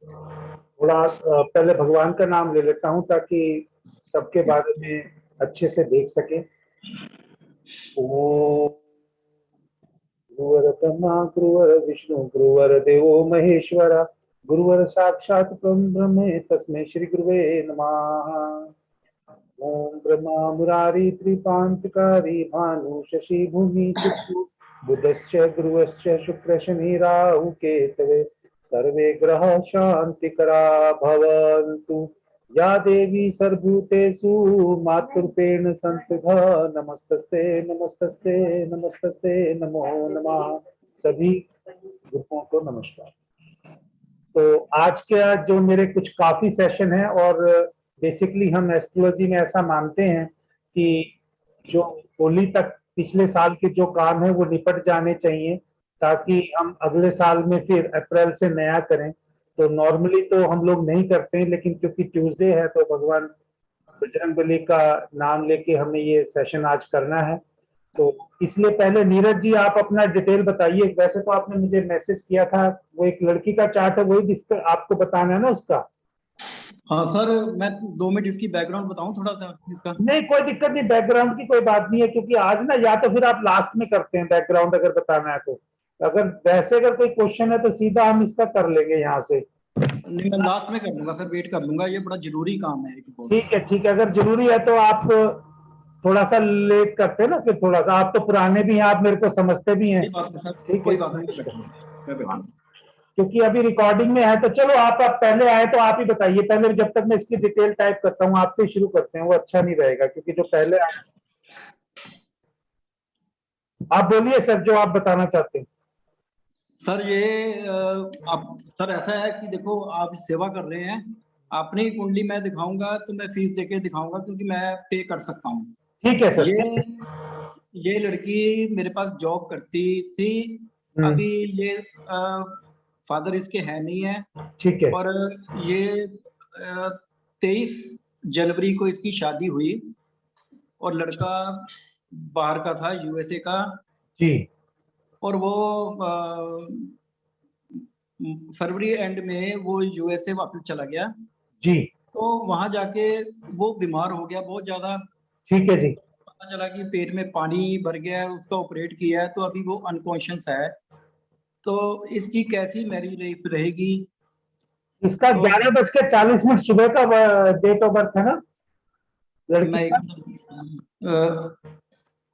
थोड़ा पहले भगवान का नाम ले लेता हूँ ताकि सबके बारे में अच्छे से देख सके। ओम गुरुवर ब्रह्मा गुरुवर विष्णु गुरुवर देवो महेश्वरा गुरुवर साक्षात ब्रह्म तस्मै श्री गुरुवे नमः। ओम ब्रह्मा मुरारी त्रिपांचकारी भानु शशि भूमि चित्तु बुधश्च गुरुश्च शुक्र शनि राहु केतवे सर्वे ग्रह शांतिकरा भवन्तु। या देवी सर्वभूतेषु मातृरूपेण संस्थिता नमस्तस्यै नमस्तस्यै नमस्तस्यै नमो नमः। सभी गुरुओं को नमस्कार। तो आज का जो मेरे कुछ काफी सेशन है और बेसिकली हम एस्ट्रोलॉजी में ऐसा मानते हैं कि जो होली तक पिछले साल के जो काम है वो निपट जाने चाहिए ताकि हम अगले साल में फिर अप्रैल से नया करें। तो नॉर्मली तो हम लोग नहीं करते हैं, लेकिन क्योंकि ट्यूसडे है तो भगवान बजरंगबली का नाम लेके हमें ये सेशन आज करना है। तो इसलिए पहले नीरज जी आप अपना डिटेल बताइए। वैसे तो आपने मुझे मैसेज किया था, वो एक लड़की का चार्ट है, वही आपको बताना है ना उसका। हाँ सर, मैं 2 मिनट इसकी बैकग्राउंड बताऊं थोड़ा सा इसका। नहीं कोई दिक्कत नहीं, बैकग्राउंड की कोई बात नहीं है, क्योंकि आज ना या तो फिर आप लास्ट में करते हैं बैकग्राउंड अगर बताना है तो। अगर वैसे अगर कोई क्वेश्चन है तो सीधा हम इसका कर लेंगे यहाँ से। नहीं, मैं लास्ट में कर लूंगा सर, वेट कर लूंगा, ये बड़ा जरूरी काम है ठीक है ठीक है, अगर जरूरी है तो आप थोड़ा सा लेट करते हैं ना, फिर थोड़ा सा आप तो पुराने भी हैं, आप मेरे को समझते भी हैं। ठीक है, कोई बात नहीं, क्योंकि अभी रिकॉर्डिंग में है तो चलो आप पहले आए तो आप ही बताइए पहले, जब तक मैं इसकी डिटेल टाइप करता हूँ आपसे शुरू करते हैं, वो अच्छा नहीं रहेगा क्योंकि जो पहले आए। आप बोलिए सर जो आप बताना चाहते हैं। सर ये आप सर ऐसा है कि देखो आप सेवा कर रहे हैं, अपनी कुंडली मैं दिखाऊंगा तो मैं फीस देके दिखाऊंगा क्योंकि मैं पे कर सकता हूँ। ठीक है सर। ये लड़की मेरे पास जॉब करती थी, अभी ये फादर इसके है नहीं है। ठीक है। और ये 23 जनवरी को इसकी शादी हुई और लड़का बाहर का था, यूएसए का जी। और वो फरवरी एंड में वो यूएसए वापस चला गया जी। तो वहां जाके वो बीमार हो गया बहुत ज्यादा। ठीक है जी। पता चला कि पेट में पानी भर गया है, उसका ऑपरेट किया है तो अभी वो अनकॉन्शियस है। तो इसकी कैसी मैरिज लाइफ रहेगी? इसका तो 11:40 सुबह का डेट ऑफ बर्थ है ना लड़की मैं का?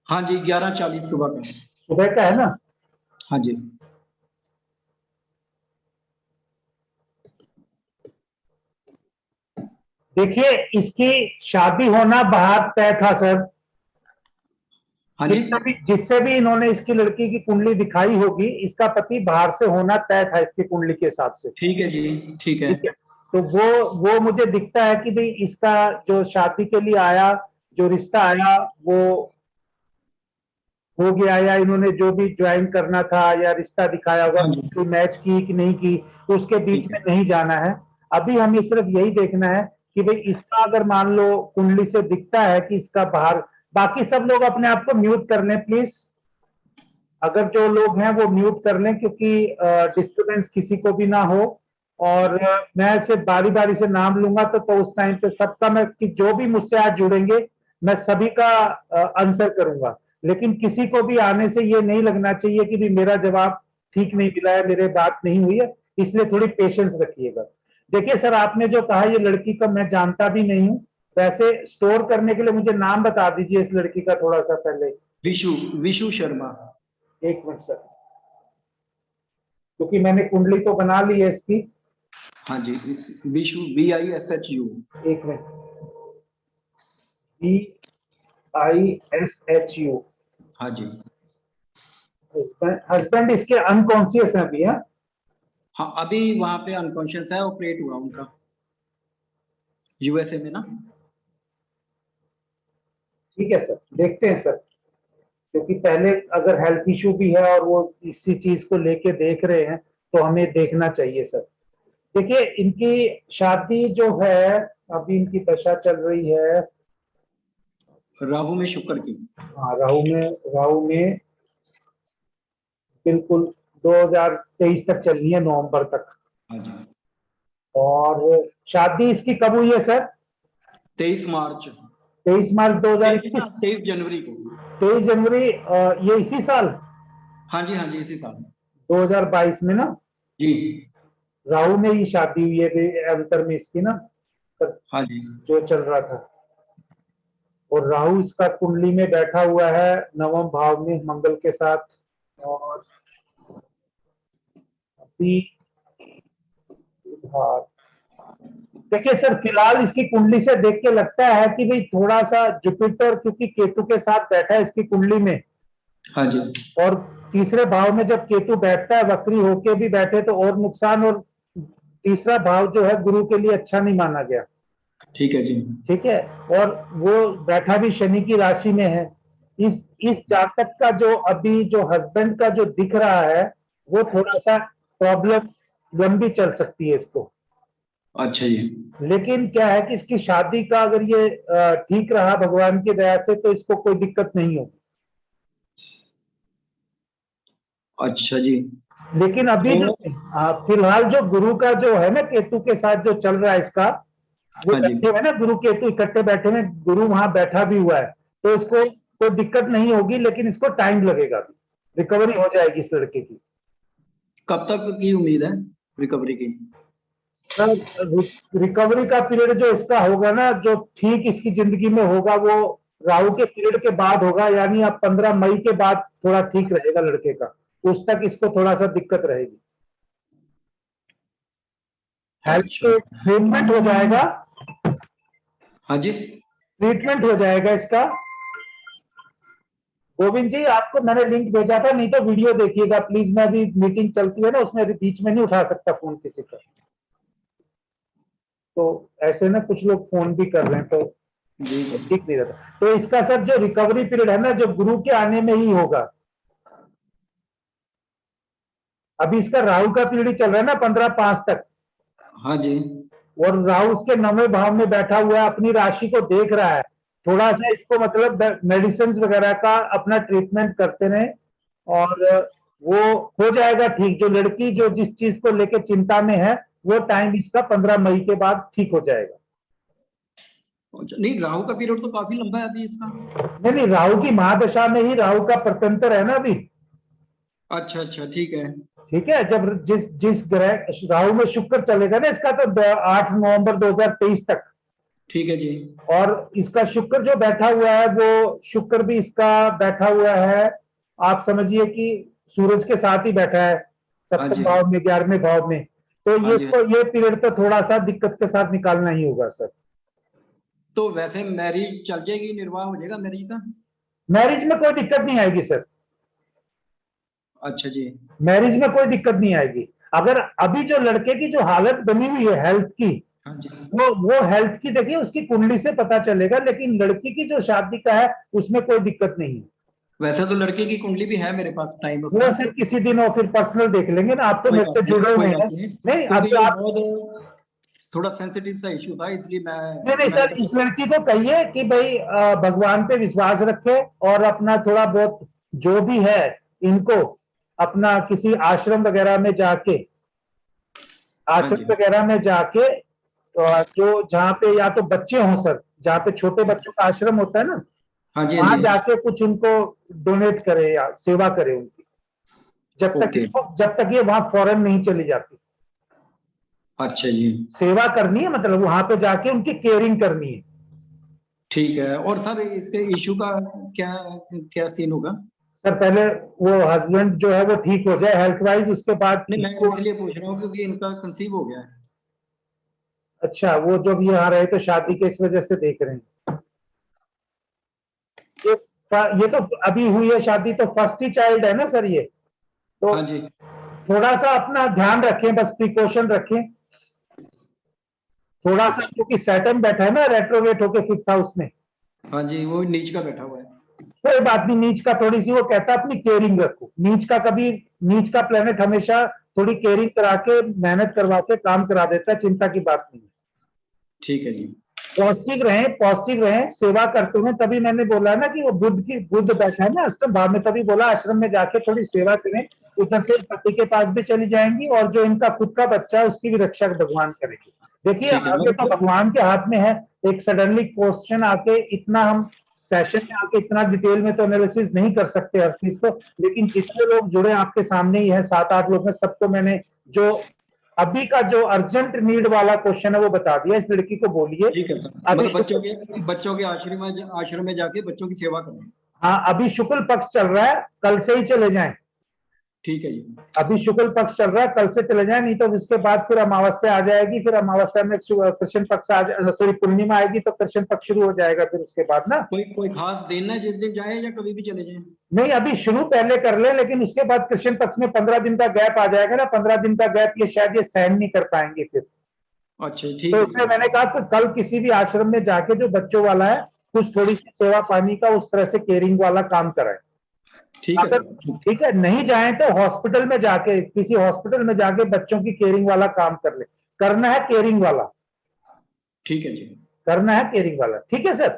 हाँ जी, 11:40 सुबह का। सुबह का है ना? हाँ जी। देखिए इसकी शादी होना बाहर तय था सर। हाँ जी, जिससे भी इन्होंने इसकी लड़की की कुंडली दिखाई होगी, इसका पति बाहर से होना तय था इसकी कुंडली के हिसाब से। ठीक है जी, ठीक है। ठीक है, तो वो मुझे दिखता है कि भाई इसका जो शादी के लिए आया, जो रिश्ता आया वो हो गया, या इन्होंने जो भी ज्वाइन करना था या रिश्ता दिखाया होगा, हाँ जी, कोई मैच की कि नहीं की, तो उसके बीच ठीक में है। नहीं जाना है। अभी हमें सिर्फ यही देखना है कि भाई इसका अगर मान लो कुंडली से दिखता है कि इसका बाहर। बाकी सब लोग अपने आप को म्यूट कर लें प्लीज, अगर जो लोग हैं वो म्यूट कर लें क्योंकि डिस्टरबेंस किसी को भी ना हो। और मैं सिर्फ बारी बारी से नाम लूंगा तो उस टाइम पे सबका मैं कि जो भी मुझसे आज जुड़ेंगे मैं सभी का आंसर करूंगा। लेकिन किसी को भी आने से ये नहीं लगना चाहिए कि भी मेरा जवाब ठीक नहीं मिला है, मेरे बात नहीं हुई है, इसलिए थोड़ी पेशेंस रखिएगा। देखिए सर आपने जो कहा ये लड़की का मैं जानता भी नहीं हूँ, वैसे स्टोर करने के लिए मुझे नाम बता दीजिए इस लड़की का थोड़ा सा पहले। विशु विशु शर्मा। एक मिनट सर, क्योंकि मैंने कुंडली तो बना ली है इसकी। हाँ जी, विशु, VISHU। एक मिनट, VISHU। हाँ जी। हस्बैंड इसके अनकॉन्शियस है अभी है? हाँ, अभी वहां पे अनकॉन्शियस है, ऑपरेट हुआ उनका यूएसए में ना। ठीक है सर, देखते हैं सर, क्योंकि पहले अगर हेल्थ इशू भी है और वो इसी चीज को लेके देख रहे हैं तो हमें देखना चाहिए सर। देखिए इनकी शादी जो है, अभी इनकी दशा चल रही है राहु में शुक्र की। हाँ राहु में बिल्कुल 2023 तक चलनी है, नवंबर तक। हाँ जी। और शादी इसकी कब हुई है सर? 23 मार्च 23 मार्च 2021। 23 जनवरी को। 23 जनवरी ये इसी साल हाँ जी इसी साल 2022 में ना, जी। राहु में ही शादी हुई है अंतर में इसकी ना, हाँ जी जो चल रहा था। और राहु इसका कुंडली में बैठा हुआ है नवम भाव में मंगल के साथ। और अभी देखिए सर, फिलहाल इसकी कुंडली से देख के लगता है कि भाई थोड़ा सा जुपिटर क्योंकि केतु के साथ बैठा है इसकी कुंडली में, हाँ जी और तीसरे भाव में जब केतु बैठता है वक्री होके भी बैठे तो और नुकसान, और तीसरा भाव जो है गुरु के लिए अच्छा नहीं माना गया। ठीक है जी। ठीक है, और वो बैठा भी शनि की राशि में है। इस जातक का जो अभी जो हस्बैंड का जो दिख रहा है वो थोड़ा सा प्रॉब्लम लंबी चल सकती है इसको। अच्छा जी। लेकिन क्या है कि इसकी शादी का अगर ये ठीक रहा भगवान की दया से तो इसको कोई दिक्कत नहीं होगी। अच्छा जी। लेकिन अभी जो तो फिलहाल जो गुरु का जो है ना केतु के साथ जो चल रहा है इसका, वो हाँ जी बैठे हुए ना गुरु केतु इकट्ठे बैठे हुए, गुरु वहां बैठा भी हुआ है, तो इसको कोई दिक्कत नहीं होगी, लेकिन इसको टाइम लगेगा, रिकवरी हो जाएगी इस लड़के की। कब तक की उम्मीद है रिकवरी की? रिकवरी का पीरियड जो इसका होगा ना, जो ठीक इसकी जिंदगी में होगा वो राहु के पीरियड के बाद होगा, यानी अब 15 मई के बाद थोड़ा ठीक रहेगा लड़के का, उस तक इसको थोड़ा सा दिक्कत रहेगी। हेल्थ अच्छा के ट्रीटमेंट हो जाएगा, हाँ जी। ट्रीटमेंट हो जाएगा इसका। गोविंद जी आपको मैंने लिंक भेजा था, नहीं तो वीडियो देखिएगा प्लीज, मैं अभी मीटिंग चलती है ना उसमें अभी बीच में नहीं उठा सकता फोन किसी का, तो ऐसे ना कुछ लोग फोन भी कर रहे हैं तो जी ठीक नहीं रहता। तो इसका सर जो रिकवरी पीरियड है ना, जो गुरु के आने में ही होगा। अभी इसका राहु का पीरियड चल रहा है ना 15/5 तक, हाँ जी। और राहु उसके 9वें भाव में बैठा हुआ है, अपनी राशि को देख रहा है। थोड़ा सा इसको मतलब मेडिसिन वगैरह का अपना ट्रीटमेंट करते रहे, और वो हो जाएगा ठीक। जो लड़की जो जिस चीज को लेकर चिंता में है वो टाइम इसका 15 मई के बाद ठीक हो जाएगा। अच्छा, नहीं राहु का पीरियड तो काफी लंबा है अभी इसका। नहीं नहीं, राहु की महादशा में ही राहु का प्रत्यंतर है ना अभी। अच्छा ठीक है। ठीक है, जब जिस जिस ग्रह राहु में शुक्र चलेगा ना इसका, तो 8 नवंबर 2023 तक। ठीक है जी। और इसका शुक्र जो बैठा हुआ है वो शुक्र भी इसका बैठा हुआ है, आप समझिए कि सूरज के साथ ही बैठा है हाँ सप्तम जी भाव में 11वें भाव में। तो हाँ ये जी। इसको ये पीरियड तो थोड़ा सा दिक्कत के साथ निकालना ही होगा सर। तो वैसे मैरिज चल जाएगी, निर्वाह हो जाएगा मैरिज का? मैरिज में कोई दिक्कत नहीं आएगी सर, अच्छा जी। मैरिज में कोई दिक्कत नहीं आएगी। अगर अभी जो लड़के की जो हालत बनी हुई है हेल्थ की, हाँ जी। वो हेल्थ की देखिए उसकी कुंडली से पता चलेगा, लेकिन लड़की की जो शादी का है उसमें कोई दिक्कत नहीं है। वैसे तो लड़के की कुंडली भी है मेरे पास, टाइम वो उसका। सिर्फ किसी दिन और फिर पर्सनल देख लेंगे ना, आप तो कोई मेरे बात से नहीं जुड़े कोई हुए बात हैं। नहीं, नहीं क्योंकि अभी ये आप, बहुत थोड़ा सेंसिटिव सा इशू था, इसलिए नहीं नहीं मैंने सर, इस कहा। लड़की को कहिए कि भाई भगवान पे विश्वास रखे, और अपना थोड़ा बहुत जो भी है इनको अपना किसी आश्रम वगैरह में जाके, हाँ जी आश्रम वगैरह में जाके जो जहाँ पे या तो बच्चे हों सर, जहाँ पे छोटे बच्चों का आश्रम होता है ना, हाँ जी हाँ वहां जी। जाके कुछ उनको डोनेट करे या सेवा करे उनकी, ओके। जब तक ये वहां फॉरेन नहीं चली जाती। अच्छा जी। सेवा करनी है, मतलब वहां पे जाके उनकी केयरिंग करनी है। ठीक है, और सर इसके इशू का क्या क्या सीन होगा? सर पहले वो हस्बैंड जो है वो ठीक हो जाए हेल्थ वाइज, उसके बाद नहीं, मैं इसको। इसलिए पूछ रहा हूँ क्योंकि इनका कंसीव हो गया है। अच्छा, वो जब यहाँ रहे तो शादी के इस वजह से देख रहे हैं। ये ये तो अभी हुई है शादी, तो फर्स्ट ही चाइल्ड है ना सर ये, तो हाँ जी थोड़ा सा अपना ध्यान रखें, बस प्रिकॉशन रखें थोड़ा सा, क्योंकि सैटर्न बैठा है ना रेट्रोगेट होके 5th हाउस में। हाँ जी, वो नीच का बैठा हुआ है। कोई बात नहीं, नीच का थोड़ी सी वो कहता है अपनी केयरिंग रखो, नीच का कभी, नीच का प्लेनेट हमेशा थोड़ी केयरिंग करा के मेहनत करवा के काम करा देता है, चिंता की बात नहीं है। ठीक है जी। पॉजिटिव रहें, सेवा करते हैं, तभी मैंने बोला ना कि वो बुद्ध बैठा है ना अष्टम भाव में, तभी बोला आश्रम में जाके थोड़ी सेवा करें, उधर से पति के पास भी चली जाएंगी, और जो इनका खुद का बच्चा है उसकी भी रक्षा भगवान करेंगे। देखिए ठीक है आगे तो मतलब भगवान के हाथ में है। एक सडनली क्वेश्चन आके इतना हम सेशन में आके इतना डिटेल में तो एनालिसिस नहीं कर सकते हर चीज को, लेकिन जितने लोग जुड़े आपके सामने ही है, 7-8 लोग हैं, सबको मैंने जो अभी का जो अर्जेंट नीड वाला क्वेश्चन है वो बता दिया। इस लड़की को बोलिए ठीक है सर, अभी मतलब बच्चों के आश्रम में जाके बच्चों की सेवा करें। हाँ अभी शुक्ल पक्ष चल रहा है, कल से ही चले जाएं। ठीक है जी। अभी शुक्ल पक्ष चल रहा है, कल से चले जाएं, नहीं तो उसके बाद फिर अमावस्या आ जाएगी, फिर अमावस्या में कृष्ण पक्ष सॉरी पूर्णिमा आएगी तो कृष्ण पक्ष शुरू हो जाएगा फिर उसके बाद ना। कोई खास दिन है जिस दिन जाए या कभी भी चले जाए? नहीं अभी शुरू पहले कर ले, लेकिन उसके बाद कृष्ण पक्ष में 15 दिन का गैप आ जाएगा ना, 15 दिन का गैप ये शायद ये सहन नहीं कर पाएंगे फिर। अच्छा तो ठीक है इसलिए जी। मैंने कहा कि कल किसी भी आश्रम में जाके जो बच्चों वाला है कुछ थोड़ी सी सेवा पानी का उस तरह से केयरिंग वाला काम कराए। ठीक है अगर सर। ठीक है नहीं जाए तो हॉस्पिटल में जाके, किसी हॉस्पिटल में जाके बच्चों की केयरिंग वाला काम कर ले। करना है केयरिंग वाला, ठीक है जी। करना है केयरिंग वाला, ठीक है सर।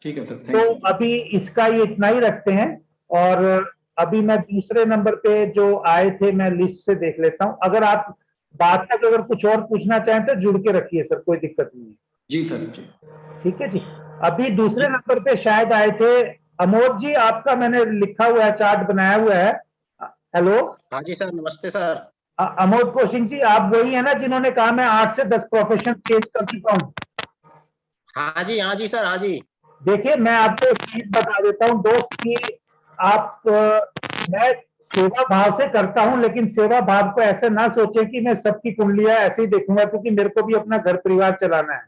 ठीक है सर, तो थैंक यू। अभी इसका ये इतना ही रखते हैं। और अभी मैं दूसरे नंबर पे जो आए थे मैं लिस्ट से देख लेता हूं, अगर आप बात तक अगर कुछ और पूछना चाहें तो जुड़ के रखिए सर, कोई दिक्कत नहीं है। जी सर जी। ठीक है जी। अभी दूसरे जी नंबर पे शायद आए थे अमोद जी, आपका मैंने लिखा हुआ है, चार्ट बनाया हुआ है। हेलो हाँ जी सर, नमस्ते सर। अमोद कौशिक जी, आप वही है ना जिन्होंने कहा मैं 8 से 10 प्रोफेशन चेंज कर चुका हूँ? हाँ जी सर, हाँ जी। देखिए मैं आपको एक चीज बता देता हूँ दोस्त की, आप मैं सेवा भाव से करता हूं, लेकिन सेवा भाव को ऐसे ना सोचें कि मैं सबकी कुंडलियां ऐसे ही देखूंगा, क्योंकि मेरे को भी अपना घर परिवार चलाना है।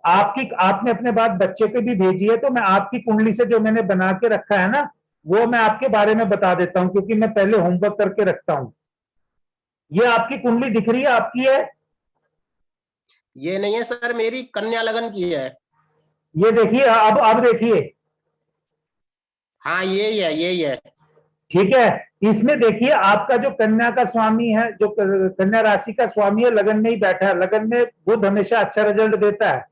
आपने अपने बाद बच्चे पे भी भेजी है, तो मैं आपकी कुंडली से जो मैंने बना के रखा है ना वो मैं आपके बारे में बता देता हूं, क्योंकि मैं पहले होमवर्क करके रखता हूं। ये आपकी कुंडली दिख रही है, आपकी है? ये नहीं है सर, मेरी कन्या लगन की है। ये देखिए, अब देखिए। हाँ यही है। ठीक है, इसमें देखिए आपका जो कन्या का स्वामी है, जो कन्या राशि का स्वामी है, लगन में ही बैठा है। लगन में बुध हमेशा अच्छा रिजल्ट देता है,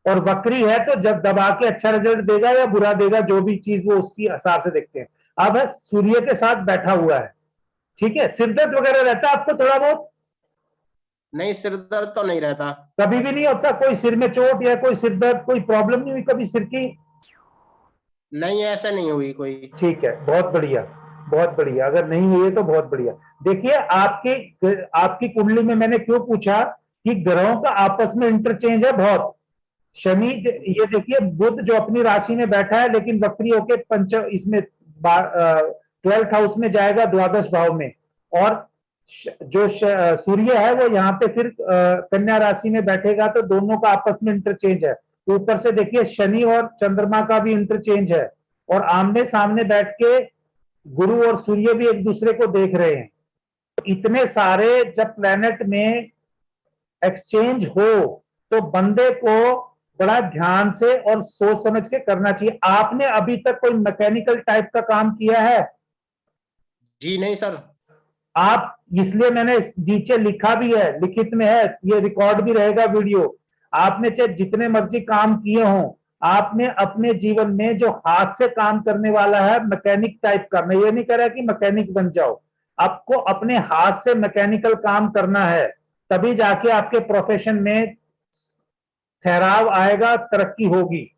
और वक्री है तो जब दबा के अच्छा रिजल्ट देगा या बुरा देगा, जो भी चीज वो उसकी हिसाब से देखते हैं। अब है सूर्य के साथ बैठा हुआ है। ठीक है, सिरदर्द वगैरह रहता है आपको थोड़ा बहुत? नहीं, सिर दर्द तो नहीं रहता। कभी भी नहीं होता? कोई सिर में चोट या कोई सिरदर्द, कोई प्रॉब्लम नहीं हुई कभी सिर की? नहीं, ऐसे नहीं हुई कोई। ठीक है, बहुत बढ़िया, बहुत बढ़िया। अगर नहीं हुई है तो बहुत बढ़िया। देखिए आपकी कुंडली में मैंने क्यों पूछा कि ग्रहों का आपस में इंटरचेंज है बहुत। शनि, ये देखिए बुध जो अपनी राशि में बैठा है, लेकिन वक्री होके इसमें 12th हाउस में जाएगा, द्वादश भाव में। और जो सूर्य है वो यहाँ पे फिर कन्या राशि में बैठेगा, तो दोनों का आपस में इंटरचेंज है। ऊपर से देखिए शनि और चंद्रमा का भी इंटरचेंज है, और आमने सामने बैठ के गुरु और सूर्य भी एक दूसरे को देख रहे हैं। इतने सारे जब प्लेनेट में एक्सचेंज हो तो बंदे को बड़ा ध्यान से और सोच समझ के करना चाहिए। आपने अभी तक कोई मैकेनिकल टाइप का काम किया है? जी नहीं सर। आप, इसलिए मैंने नीचे लिखा भी है, लिखित में है, ये रिकॉर्ड भी रहेगा वीडियो। आपने चाहे जितने मर्जी काम किए हों, आपने अपने जीवन में जो हाथ से काम करने वाला है मैकेनिक टाइप का, मैं ये नहीं कह रहा कि मैकेनिक बन जाओ, आपको अपने हाथ से मैकेनिकल काम करना है, तभी जाके आपके प्रोफेशन में ठहराव आएगा, तरक्की होगी।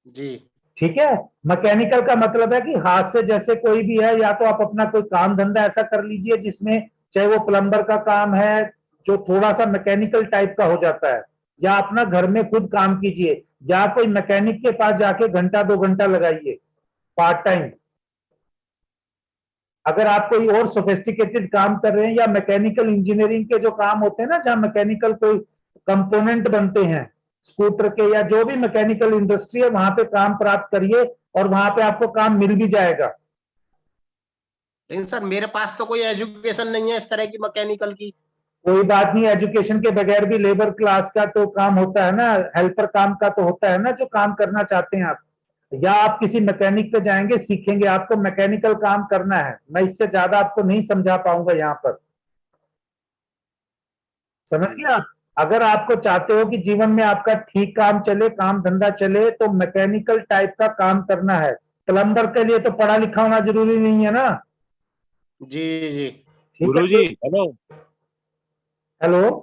जी। ठीक है, मैकेनिकल का मतलब है कि हाथ से, जैसे कोई भी है, या तो आप अपना कोई काम धंधा ऐसा कर लीजिए जिसमें, चाहे वो प्लम्बर का काम है जो थोड़ा सा मैकेनिकल टाइप का हो जाता है, या अपना घर में खुद काम कीजिए, या कोई मैकेनिक के पास जाके घंटा 2 घंटा लगाइए पार्ट टाइम। अगर आप कोई और सोफिस्टिकेटेड काम कर रहे हैं, या मैकेनिकल इंजीनियरिंग के जो काम होते हैं ना, जहां मैकेनिकल कोई कंपोनेंट बनते हैं स्कूटर के, या जो भी मैकेनिकल इंडस्ट्री है, वहां पे काम प्राप्त करिए, और वहां पे आपको काम मिल भी जाएगा। लेकिन सर मेरे पास तो कोई एजुकेशन नहीं है इस तरह की मैकेनिकल की। कोई बात नहीं, एजुकेशन के बगैर भी लेबर क्लास का तो काम होता है ना, हेल्पर काम का तो होता है ना, जो काम करना चाहते हैं आप। या आप किसी मैकेनिक पे जाएंगे, सीखेंगे, आपको मैकेनिकल काम करना है, मैं इससे ज्यादा आपको नहीं समझा पाऊंगा यहाँ पर। समझ गए आप? अगर आपको चाहते हो कि जीवन में आपका ठीक काम चले, काम धंधा चले, तो मैकेनिकल टाइप का काम करना है। प्लम्बर के लिए तो पढ़ा लिखा होना जरूरी नहीं है ना। जी जी। ठीक है। गुरुजी हेलो। हेलो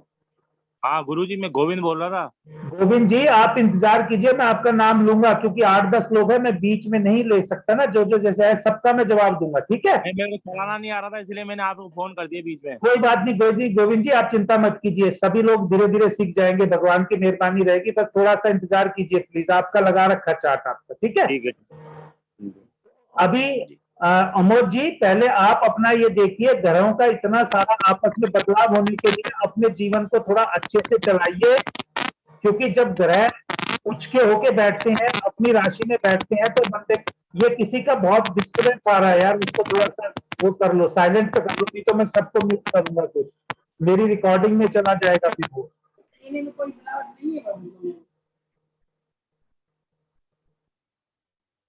हाँ गुरुजी, मैं गोविंद बोल रहा था। गोविंद जी, आप इंतजार कीजिए, मैं आपका नाम लूंगा, क्योंकि 8-10 लोग हैं, मैं बीच में नहीं ले सकता ना, जो जो जैसे है सबका मैं जवाब दूंगा, ठीक है। नहीं, मेरे को चलाना नहीं आ रहा था, इसलिए मैंने आपको फोन कर दिया बीच में। कोई बात नहीं गोविंद जी, आप चिंता मत कीजिए, सभी लोग धीरे धीरे सीख जाएंगे, भगवान की मेहरबानी रहेगी, बस थोड़ा सा इंतजार कीजिए प्लीज, आपका लगा रखा चार्ट आपका, ठीक है। ठीक है। अभी अमोद जी, पहले आप अपना ये देखिए, ग्रहों का इतना सारा आपस में बदलाव होने के लिए अपने जीवन को थोड़ा अच्छे से चलाइए, क्योंकि जब ग्रह उच्च के होके बैठते हैं, अपनी राशि में बैठते हैं, तो बंदे, ये किसी का बहुत डिस्टर्बेंस आ रहा है यार, उसको थोड़ा सा वो कर लो, साइलेंट पे कर लो, नहीं तो मैं सबको म्यूट करूंगा, कुछ मेरी रिकॉर्डिंग में चला जाएगा फिर वो।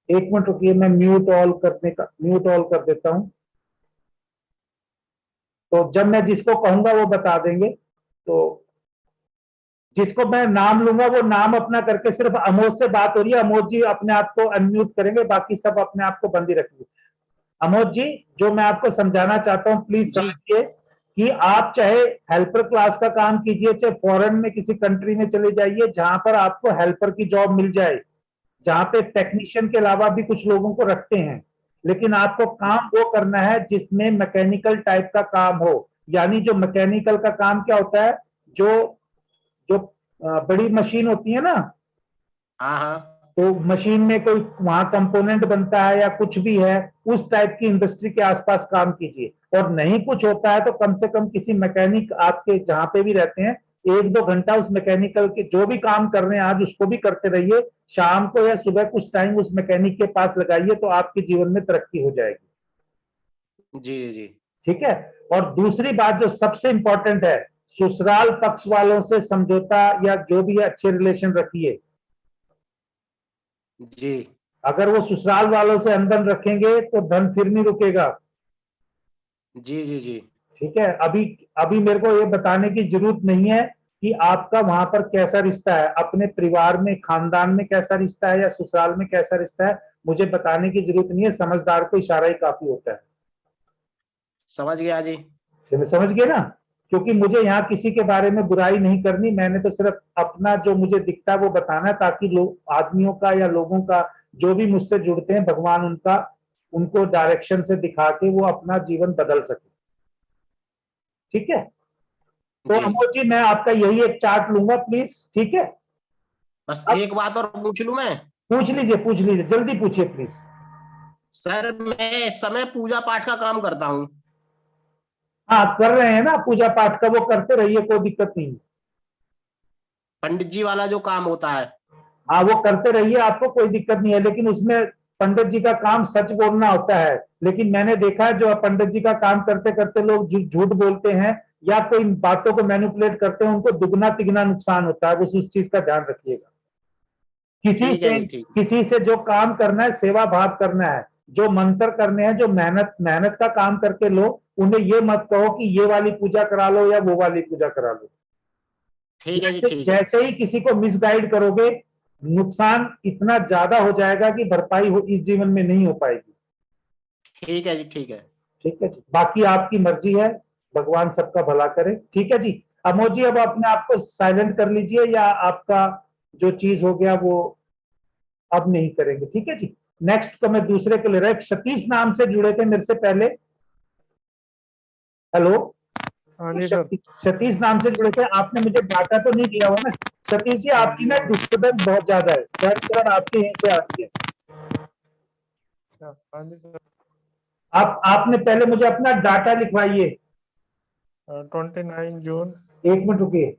एक मिनट रुकिए, मैं म्यूट ऑल कर देता हूं, तो जब मैं जिसको कहूंगा वो बता देंगे। तो जिसको मैं नाम लूंगा वो नाम अपना करके, सिर्फ अमोद से बात हो रही है, अमोद जी अपने आप को अनम्यूट करेंगे, बाकी सब अपने आप को बंद ही रखेंगे। अमोद जी, जो मैं आपको समझाना चाहता हूं, प्लीज जी। समझिए कि आप चाहे हेल्पर क्लास का काम कीजिए, चाहे फॉरेन में किसी कंट्री में चले जाइए जहां पर आपको हेल्पर की जॉब मिल जाए, जहां पे टेक्नीशियन के अलावा भी कुछ लोगों को रखते हैं, लेकिन आपको काम वो करना है जिसमें मैकेनिकल टाइप का काम हो। यानी जो मैकेनिकल का काम क्या होता है, जो जो बड़ी मशीन होती है ना, हाँ हाँ। तो मशीन में कोई वहां कंपोनेंट बनता है या कुछ भी है, उस टाइप की इंडस्ट्री के आसपास काम कीजिए। और नहीं कुछ होता है तो कम से कम किसी मैकेनिक आपके जहां पे भी रहते हैं, 1-2 घंटा उस मैकेनिकल के जो भी काम कर रहे हैं आज उसको भी करते रहिए, शाम को या सुबह कुछ टाइम उस मैकेनिक के पास लगाइए, तो आपके जीवन में तरक्की हो जाएगी। जी जी। ठीक है। और दूसरी बात जो सबसे इंपॉर्टेंट है, ससुराल पक्ष वालों से समझौता या जो भी है अच्छे रिलेशन रखिए। जी अगर वो ससुराल वालों से अनबन रखेंगे तो धन फिर नहीं रुकेगा। जी जी। जी ठीक है। अभी अभी मेरे को ये बताने की जरूरत नहीं है कि आपका वहां पर कैसा रिश्ता है, अपने परिवार में खानदान में कैसा रिश्ता है या ससुराल में कैसा रिश्ता है, मुझे बताने की जरूरत नहीं है, समझदार को इशारा ही काफी होता है। समझ गया जी। समझ गए ना। क्योंकि मुझे यहाँ किसी के बारे में बुराई नहीं करनी, मैंने तो सिर्फ अपना जो मुझे दिखता है वो बताना है, ताकि लोग आदमियों का या लोगों का जो भी मुझसे जुड़ते हैं, भगवान उनका उनको डायरेक्शन से दिखा के वो अपना जीवन बदल सके। ठीक है। तो जी अमोद जी, मैं आपका यही एक चार्ट लूंगा प्लीज, ठीक है। बस अब एक बात और पूछ लूं मैं। पूछ लीजिए, जल्दी पूछिए प्लीज। सर मैं इस समय पूजा पाठ का काम करता हूँ। हाँ, कर रहे हैं ना पूजा पाठ का, वो करते रहिए, कोई दिक्कत नहीं है। पंडित जी वाला जो काम होता है। हाँ, वो करते रहिए, आपको कोई दिक्कत नहीं है, लेकिन उसमें पंडित जी का काम सच बोलना होता है। लेकिन मैंने देखा है जो पंडित जी का काम करते करते लोग झूठ बोलते हैं या कोई बातों को मैनिपुलेट करते हैं, उनको दुगना तिगना नुकसान होता है, बस उस चीज का ध्यान रखिएगा। ठीक है जी। ठीक। किसी से जो काम करना है सेवा भाव करना है, जो मंत्र करने हैं, जो मेहनत मेहनत का काम करके लो, उन्हें ये मत कहो कि ये वाली पूजा करा लो या वो वाली पूजा करा लो। ठीक है जी। ठीक है। जैसे ही किसी को मिसगाइड करोगे, नुकसान इतना ज्यादा हो जाएगा कि भरपाई इस जीवन में नहीं हो पाएगी। ठीक है जी। ठीक है। ठीक है जी, बाकी आपकी मर्जी है, भगवान सबका भला करे। ठीक है जी। अमोद जी, अब अपने आप को साइलेंट कर लीजिए, या आपका जो चीज हो गया वो अब नहीं करेंगे, ठीक है जी। नेक्स्ट को मैं दूसरे को ले रहा, एक सतीश नाम से जुड़े थे मेरे से पहले। हेलो। हाँ जी सर। सतीश नाम से जुड़े थे, आपने मुझे डाटा तो नहीं दिया हुआ ना सतीश जी, आपकी ना डिस्टर्बेंस बहुत ज्यादा है, सर आपके यहीं से आती है। हाँ जी सर। आपने पहले मुझे अपना डाटा लिखवाइए। 29 जून। एक मिनट रुकिए,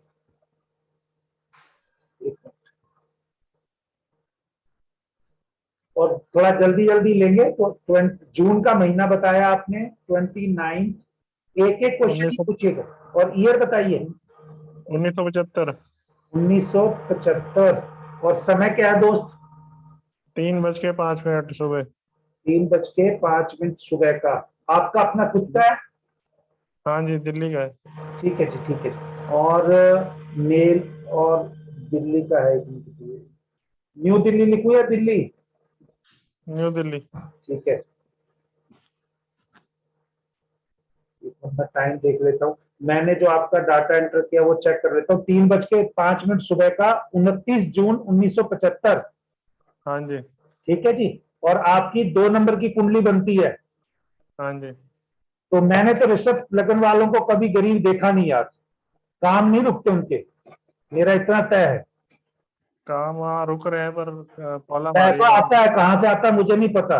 और थोड़ा जल्दी जल्दी लेंगे तो 20 जून का महीना बताया आपने, 29, एक एक क्वेश्चन ही पूछिएगा, और ईयर बताइए। 1975। 1975। और समय क्या है दोस्त? 3:05 सुबह। 3:05 सुबह का। आपका अपना खुद का है? हाँ जी, दिल्ली का है। ठीक है जी, ठीक है। और मेल और दिल्ली का है, न्यू दिल्ली लिखूं या दिल्ली? न्यू दिल्ली। ठीक है, मैं टाइम देख लेता हूँ। मैंने जो आपका डाटा एंटर किया वो चेक कर लेता हूँ। 3:05 सुबह का, 29 जून 1975। हाँ जी। ठीक है जी। और आपकी 2 नंबर की कुंडली बनती है। हाँ जी। तो मैंने तो ऋषभ लगन वालों को कभी गरीब देखा नहीं यार, काम नहीं रुकते उनके, मेरा इतना तय है। काम वहाँ रुक रहे हैं पर प्रॉब्लम आ रही पैसा है आता है, कहां से आता है मुझे नहीं पता।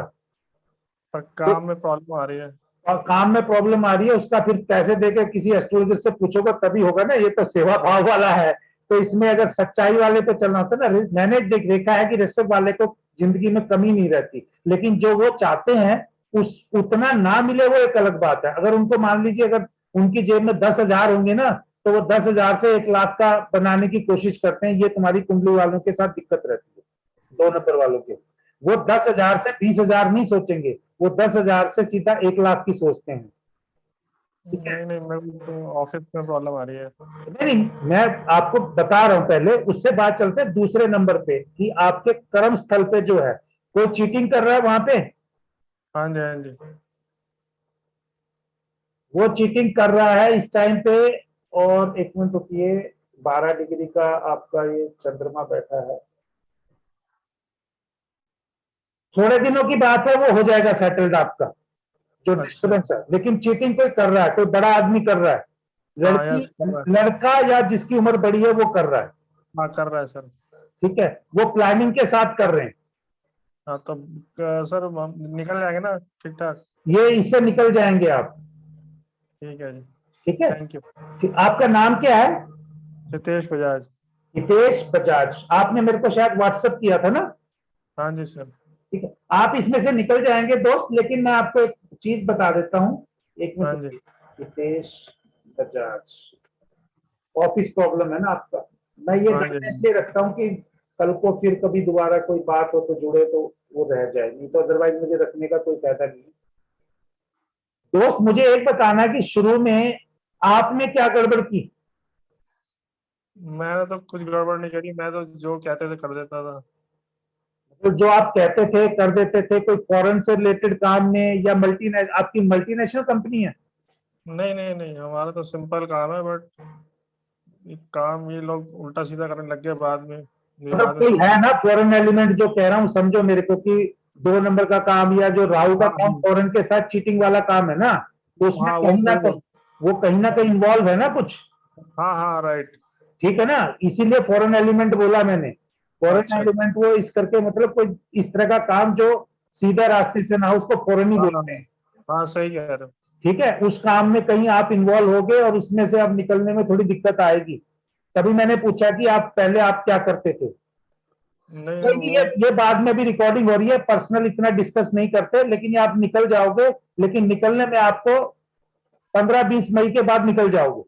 पर तो काम में प्रॉब्लम आ रही है। और काम में प्रॉब्लम आ रही है, उसका फिर पैसे देके किसी एस्ट्रोलॉजर से पूछोगे तभी होगा ना। ये तो सेवा भाव वाला है। तो इसमें अगर सच्चाई वाले पे चलना होता है ना, मैंने देखा है कि ऋषभ वाले को जिंदगी में कमी नहीं रहती, लेकिन जो वो चाहते हैं उस उतना ना मिले वो एक अलग बात है। अगर उनको मान लीजिए अगर उनकी जेब में 10,000 होंगे ना, तो वो 10,000 से 1 लाख का बनाने की कोशिश करते हैं। ये तुम्हारी कुंडली वालों के साथ दिक्कत रहती है, 2 नंबर वालों के। वो 10,000 से 20,000 नहीं सोचेंगे, वो 10,000 से सीधा 1 लाख की सोचते हैं। ठीक है। नहीं नहीं, मैं तो ऑफिस में प्रॉब्लम आ रही है। नहीं नहीं, मैं आपको बता रहा हूं, पहले उससे बात चलते हैं दूसरे नंबर पे कि आपके कर्म स्थल पे जो है कोई चीटिंग कर रहा है वहां पे। हाँ जी। हाँ जी। वो चीटिंग कर रहा है इस टाइम पे। और 1 मिनट रुकिए, 12 डिग्री का आपका ये चंद्रमा बैठा है। थोड़े दिनों की बात है, वो हो जाएगा सेटल्ड आपका जो अच्छा। डिस्टर्बेंस है। लेकिन चीटिंग कोई कर रहा है, कोई बड़ा आदमी कर रहा है, हाँ लड़की यस कर रहा है। लड़का या जिसकी उम्र बड़ी है वो कर रहा है। हाँ कर रहा है सर। ठीक है, वो प्लानिंग के साथ कर रहे हैं। हाँ तो सर हम निकल जाएंगे ना ठीक ठाक। ये इससे निकल जाएंगे आप। ठीक है जी। ठीक है। Thank you. आपका नाम क्या है? रितेश बजाज। हितेश बजाज। आपने मेरे को शायद व्हाट्सएप किया था ना? हाँ जी सर। ठीक है, आप इसमें से निकल जाएंगे दोस्त। लेकिन मैं आपको एक चीज बता देता हूँ, 1 मिनट। हाँ जी। हितेश बजाज, ऑफिस प्रॉब्लम है ना आपका। मैं ये हाँ डाटा जी। इसलिए रखता हूँ कि कल को फिर कभी दोबारा कोई बात हो तो जुड़े तो वो रह जाए, नहीं तो अदरवाइज मुझे रखने का कोई फायदा नहीं है। दोस्त मुझे एक बताना है कि शुरू में आपने क्या गड़बड़ की? मैंने तो कुछ गड़बड़ नहीं करी, मैं तो जो कहते थे कर देता था। तो जो आप कहते थे कर देते थे, कोई फॉरेन से रिलेटेड काम में या आपकी मल्टीनेशनल कंपनी है? नहीं नहीं नहीं, हमारा तो सिंपल काम है बट काम ये लोग उल्टा सीधा करने लग गए बाद में, मुझे मतलब बाद में कोई समझ। है ना फॉरेन एलिमेंट? जो कह रहा हूँ समझो मेरे को कि 2 नंबर का काम या जो राहु का हाँ काम फॉरेन के साथ चीटिंग वाला काम है ना, तो उसमें हाँ वो कहीं ना कोई। कहीं वो कहीं ना कहीं इन्वॉल्व है ना कुछ। हाँ हाँ राइट। ठीक है ना, इसीलिए फॉरेन एलिमेंट बोला मैंने। फॉरेन अच्छा जी। एलिमेंट वो इस करके मतलब कोई इस तरह का काम जो सीधा रास्ते से ना हो, उसको फॉरेन ही हाँ हाँ बोलते हैं। हाँ सही कह रहे हो। ठीक है, उस काम में कहीं आप इन्वॉल्व हो गए और उसमें से अब निकलने में थोड़ी दिक्कत आएगी। तभी मैंने पूछा कि आप पहले आप क्या करते थे। नहीं कोई नहीं नहीं, वो। ये बाद में भी रिकॉर्डिंग हो रही है, पर्सनल इतना डिस्कस नहीं करते, लेकिन ये आप निकल जाओगे। लेकिन निकलने में आपको 15-20 मई के बाद निकल जाओगे।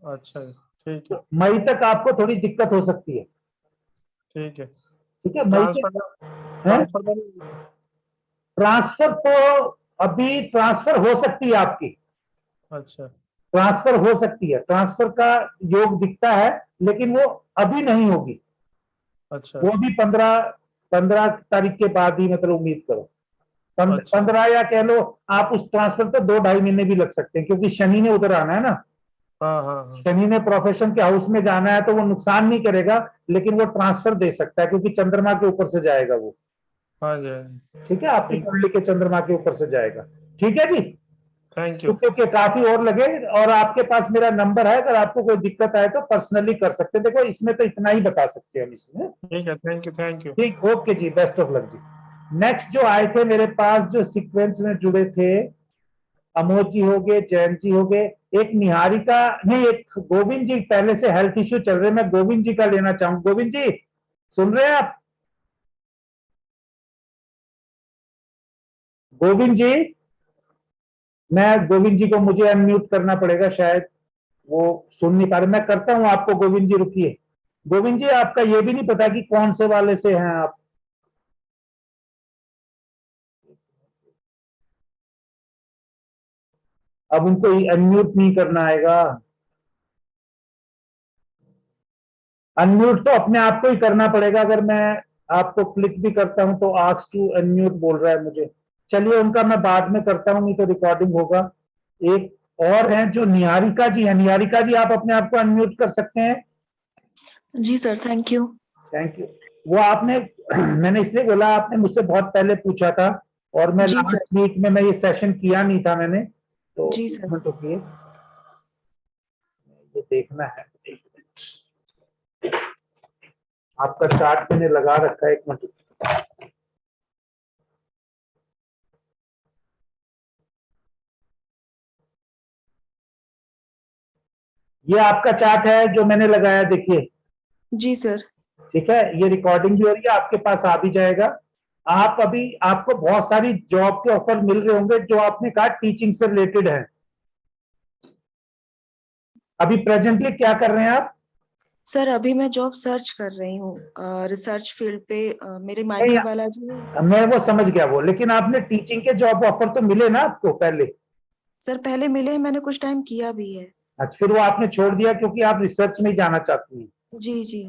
अच्छा जी। ठीक है। तो मई तक आपको थोड़ी दिक्कत हो सकती है। ठीक है। ठीक है, मई के। ट्रांसफर हैं? ट्रांसफर का नहीं। ट्रांसफर तो अभी ट्रांसफर हो सकती है आपकी। अच्छा। ट्रांसफर हो सकती है, ट्रांसफर का योग दिखता है, लेकिन वो अभी नहीं होगी। अच्छा। वो भी 15 तारीख के बाद ही मतलब उम्मीद करो। अच्छा। 15 या कह लो आप, उस ट्रांसफर पे 2-2.5 महीने भी लग सकते हैं, क्योंकि शनि ने उधर आना है ना। हाँ हाँ हाँ। शनि ने प्रोफेशन के हाउस में जाना है, तो वो नुकसान नहीं करेगा, लेकिन वो ट्रांसफर दे सकता है क्योंकि चंद्रमा के ऊपर से जाएगा वो। हाँ जी। हाँ जी। ठीक है, आपकी ठीक। कुंडली के चंद्रमा के ऊपर से जाएगा। ठीक है जी। Thank you. क्योंकि काफी और लगे, और आपके पास मेरा नंबर है, अगर आपको कोई दिक्कत आए तो पर्सनली कर सकते हैं। देखो इसमें तो इतना ही बता सकते हैं हम इसमें। ठीक है। Thank you. Thank you. ठीक, ओके जी, बेस्ट ऑफ लक जी। नेक्स्ट जो आए थे मेरे पास, जो सीक्वेंस में जुड़े थे, अमोद जी हो गए, जयंत जी हो गए, एक निहारिका, नहीं एक गोविंद जी पहले से हेल्थ इश्यू चल रहे, मैं गोविंद जी का लेना चाहूँ। गोविंद जी सुन रहे हैं आप? गोविंद जी, मैं गोविंद जी को मुझे अनम्यूट करना पड़ेगा शायद, वो सुन नहीं पा रहे। मैं करता हूं आपको, गोविंद जी रुकिए। गोविंद जी, आपका ये भी नहीं पता कि कौन से वाले से हैं आप? अब उनको अनम्यूट नहीं करना आएगा। अनम्यूट तो अपने आप को ही करना पड़ेगा। अगर मैं आपको क्लिक भी करता हूं तो आस्क टू अनम्यूट बोल रहा है मुझे। चलिए उनका मैं बाद में करता हूं, नहीं तो रिकॉर्डिंग होगा। एक और हैं जो निहारिका जी हैं। निहारिका जी आप अपने आप को अनम्यूट कर सकते हैं। जी sir, thank you. Thank you. वो आपने मैंने इसलिए बोला, आपने मुझसे बहुत पहले पूछा था और मैं जी सर। लास्ट वीक में मैं ये सेशन किया नहीं था मैंने, तो जी एक सर। मिनट रुकिए, ये देखना है। एक मिनट, आपका चार्ट मैंने लगा रखा है, एक मिनट। ये आपका चार्ट है जो मैंने लगाया, देखिए। जी सर। ठीक है, ये रिकॉर्डिंग भी हो रही है, आपके पास आ भी जाएगा। आप अभी, आपको बहुत सारी जॉब के ऑफर मिल रहे होंगे जो आपने कहा टीचिंग से रिलेटेड है। अभी प्रेजेंटली क्या कर रहे हैं आप? सर अभी मैं जॉब सर्च कर रही हूँ रिसर्च फील्ड पे। मेरे नहीं, माइक्रोबायोलॉजी। मैं वो समझ गया वो, लेकिन आपने टीचिंग के जॉब ऑफर तो मिले ना आपको पहले? सर पहले मिले, मैंने कुछ टाइम किया भी है। अच्छा, फिर वो आपने छोड़ दिया क्योंकि आप रिसर्च में ही जाना चाहती हैं। जी जी।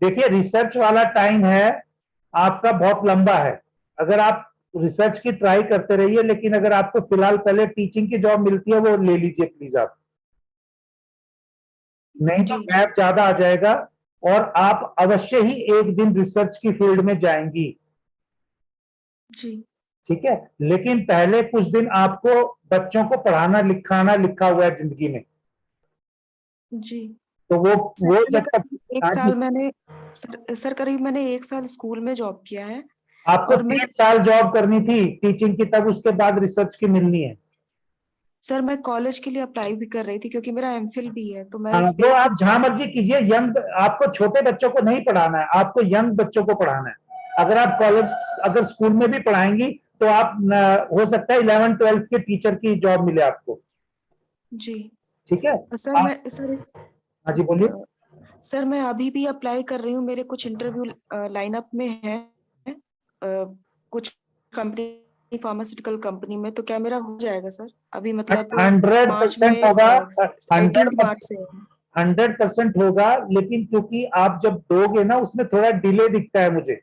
देखिए, रिसर्च वाला टाइम है आपका बहुत लंबा है। अगर आप रिसर्च की ट्राई करते रहिए, लेकिन अगर आपको फिलहाल पहले टीचिंग की जॉब मिलती है वो ले लीजिए प्लीज आप, नहीं तो जी गैप ज्यादा आ जाएगा और आप अवश्य ही एक दिन रिसर्च की फील्ड में जाएंगी। जी। ठीक है, लेकिन पहले कुछ दिन आपको बच्चों को पढ़ाना लिखाना लिखा हुआ है जिंदगी में, जी। तो वो मैंने जब तक। करीब एक हाँ जी, साल मैंने सर करीब मैंने एक साल स्कूल में जॉब किया है। आपको और मैं 3 साल जॉब करनी थी टीचिंग की, तब उसके बाद रिसर्च की मिलनी है। सर मैं कॉलेज के लिए अप्लाई भी कर रही थी क्योंकि मेरा एमफिल भी है, तो मैं हाँ, इस वो बेस पे। आप जहां मर्जी कीजिए। यंग, आपको छोटे बच्चों को नहीं पढ़ाना है, आपको यंग बच्चों को पढ़ाना है। अगर आप कॉलेज, अगर स्कूल में भी पढ़ाएंगी तो आप हो सकता है 11th-12th के टीचर की जॉब मिले आपको। जी। ठीक है। सर आप, मैं सर इस हाँ जी बोलिए। सर मैं अभी भी अप्लाई कर रही हूँ, मेरे कुछ इंटरव्यू लाइनअप में है कुछ कंपनी, फार्मास्यूटिकल कंपनी में। तो क्या मेरा हो जाएगा सर? अभी मतलब 100% मार्च में होगा। 18 मार्च से है। 100% होगा, लेकिन क्योंकि आप जब दोगे ना उसमें थोड़ा डिले दिखता है मुझे,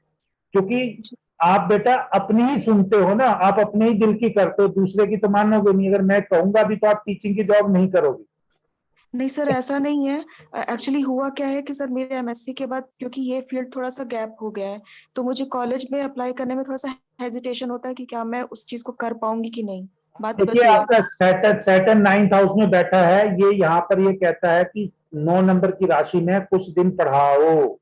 क्योंकि जी। आप बेटा अपनी ही सुनते हो ना, आप अपने ही दिल की करते हो, दूसरे की तो मानोगे नहीं। अगर मैं कहूंगा भी तो आप टीचिंग की जॉब नहीं करोगे। नहीं सर, ऐसा नहीं है। एक्चुअली हुआ क्या है कि सर मेरे एमएससी के बाद, क्योंकि ये फील्ड थोड़ा सा गैप हो गया है, तो मुझे कॉलेज में अप्लाई करने में थोड़ा सा हेजिटेशन होता है कि क्या मैं उस चीज को कर पाऊंगी कि नहीं। बात देखिए, बस ये है। आपका सैटर्न सैटर्न 9th हाउस में बैठा है, ये यहाँ पर ये कहता है कि 9 नंबर की राशि में कुछ दिन पढ़ाओ।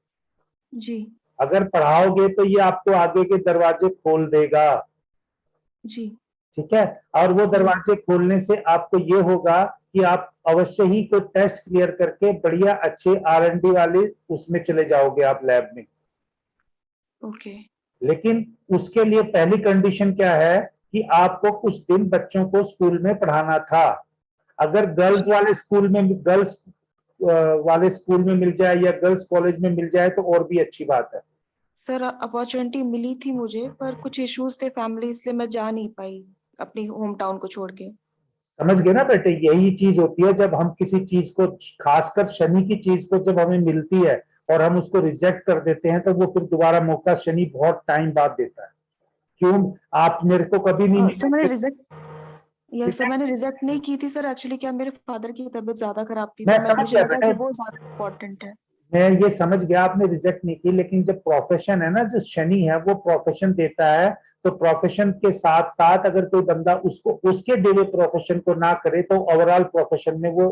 जी अगर पढ़ाओगे तो ये आपको आगे के दरवाजे खोल देगा। जी ठीक है, और वो जी। दरवाजे खोलने से आपको ये होगा कि आप अवश्य ही कोई टेस्ट क्लियर करके बढ़िया अच्छे R&D वाले उसमें चले जाओगे आप लैब में। ओके। लेकिन उसके लिए पहली कंडीशन क्या है कि आपको कुछ दिन बच्चों को स्कूल में पढ़ाना था। अगर गर्ल्स वाले स्कूल में, गर्ल्स वाले स्कूल में मिल जाए या गर्ल्स कॉलेज में मिल जाए तो और भी अच्छी बात है। सर अपॉर्चुनिटी मिली थी मुझे, पर कुछ इश्यूज थे फैमिली, इसलिए मैं जा नहीं पाई अपनी होम टाउन को छोड़ के। समझ गए ना बेटे, यही चीज होती है जब हम किसी चीज को, खासकर शनि की चीज को जब हमें मिलती है और हम उसको रिजेक्ट कर देते हैं, तो वो फिर दोबारा मौका शनि बहुत टाइम बाद देता है। क्यों? आप मेरे को कभी नहीं सर मैंने मिले। रिजेक्ट यस सर, मैंने रिजेक्ट नहीं की थी सर। एक्चुअली क्या, मेरे फादर की तबीयत ज्यादा खराब थी, मैं तो समझ मुझे गया लगा बेटा, कि वो ज्यादा इम्पोर्टेंट है। मैं ये समझ गया, आपने रिजेक्ट नहीं की, लेकिन जब प्रोफेशन है ना, जो शनि है वो प्रोफेशन देता है, तो प्रोफेशन के साथ साथ अगर कोई बंदा उसको उसके दिए प्रोफेशन को ना करे तो ओवरऑल प्रोफेशन में वो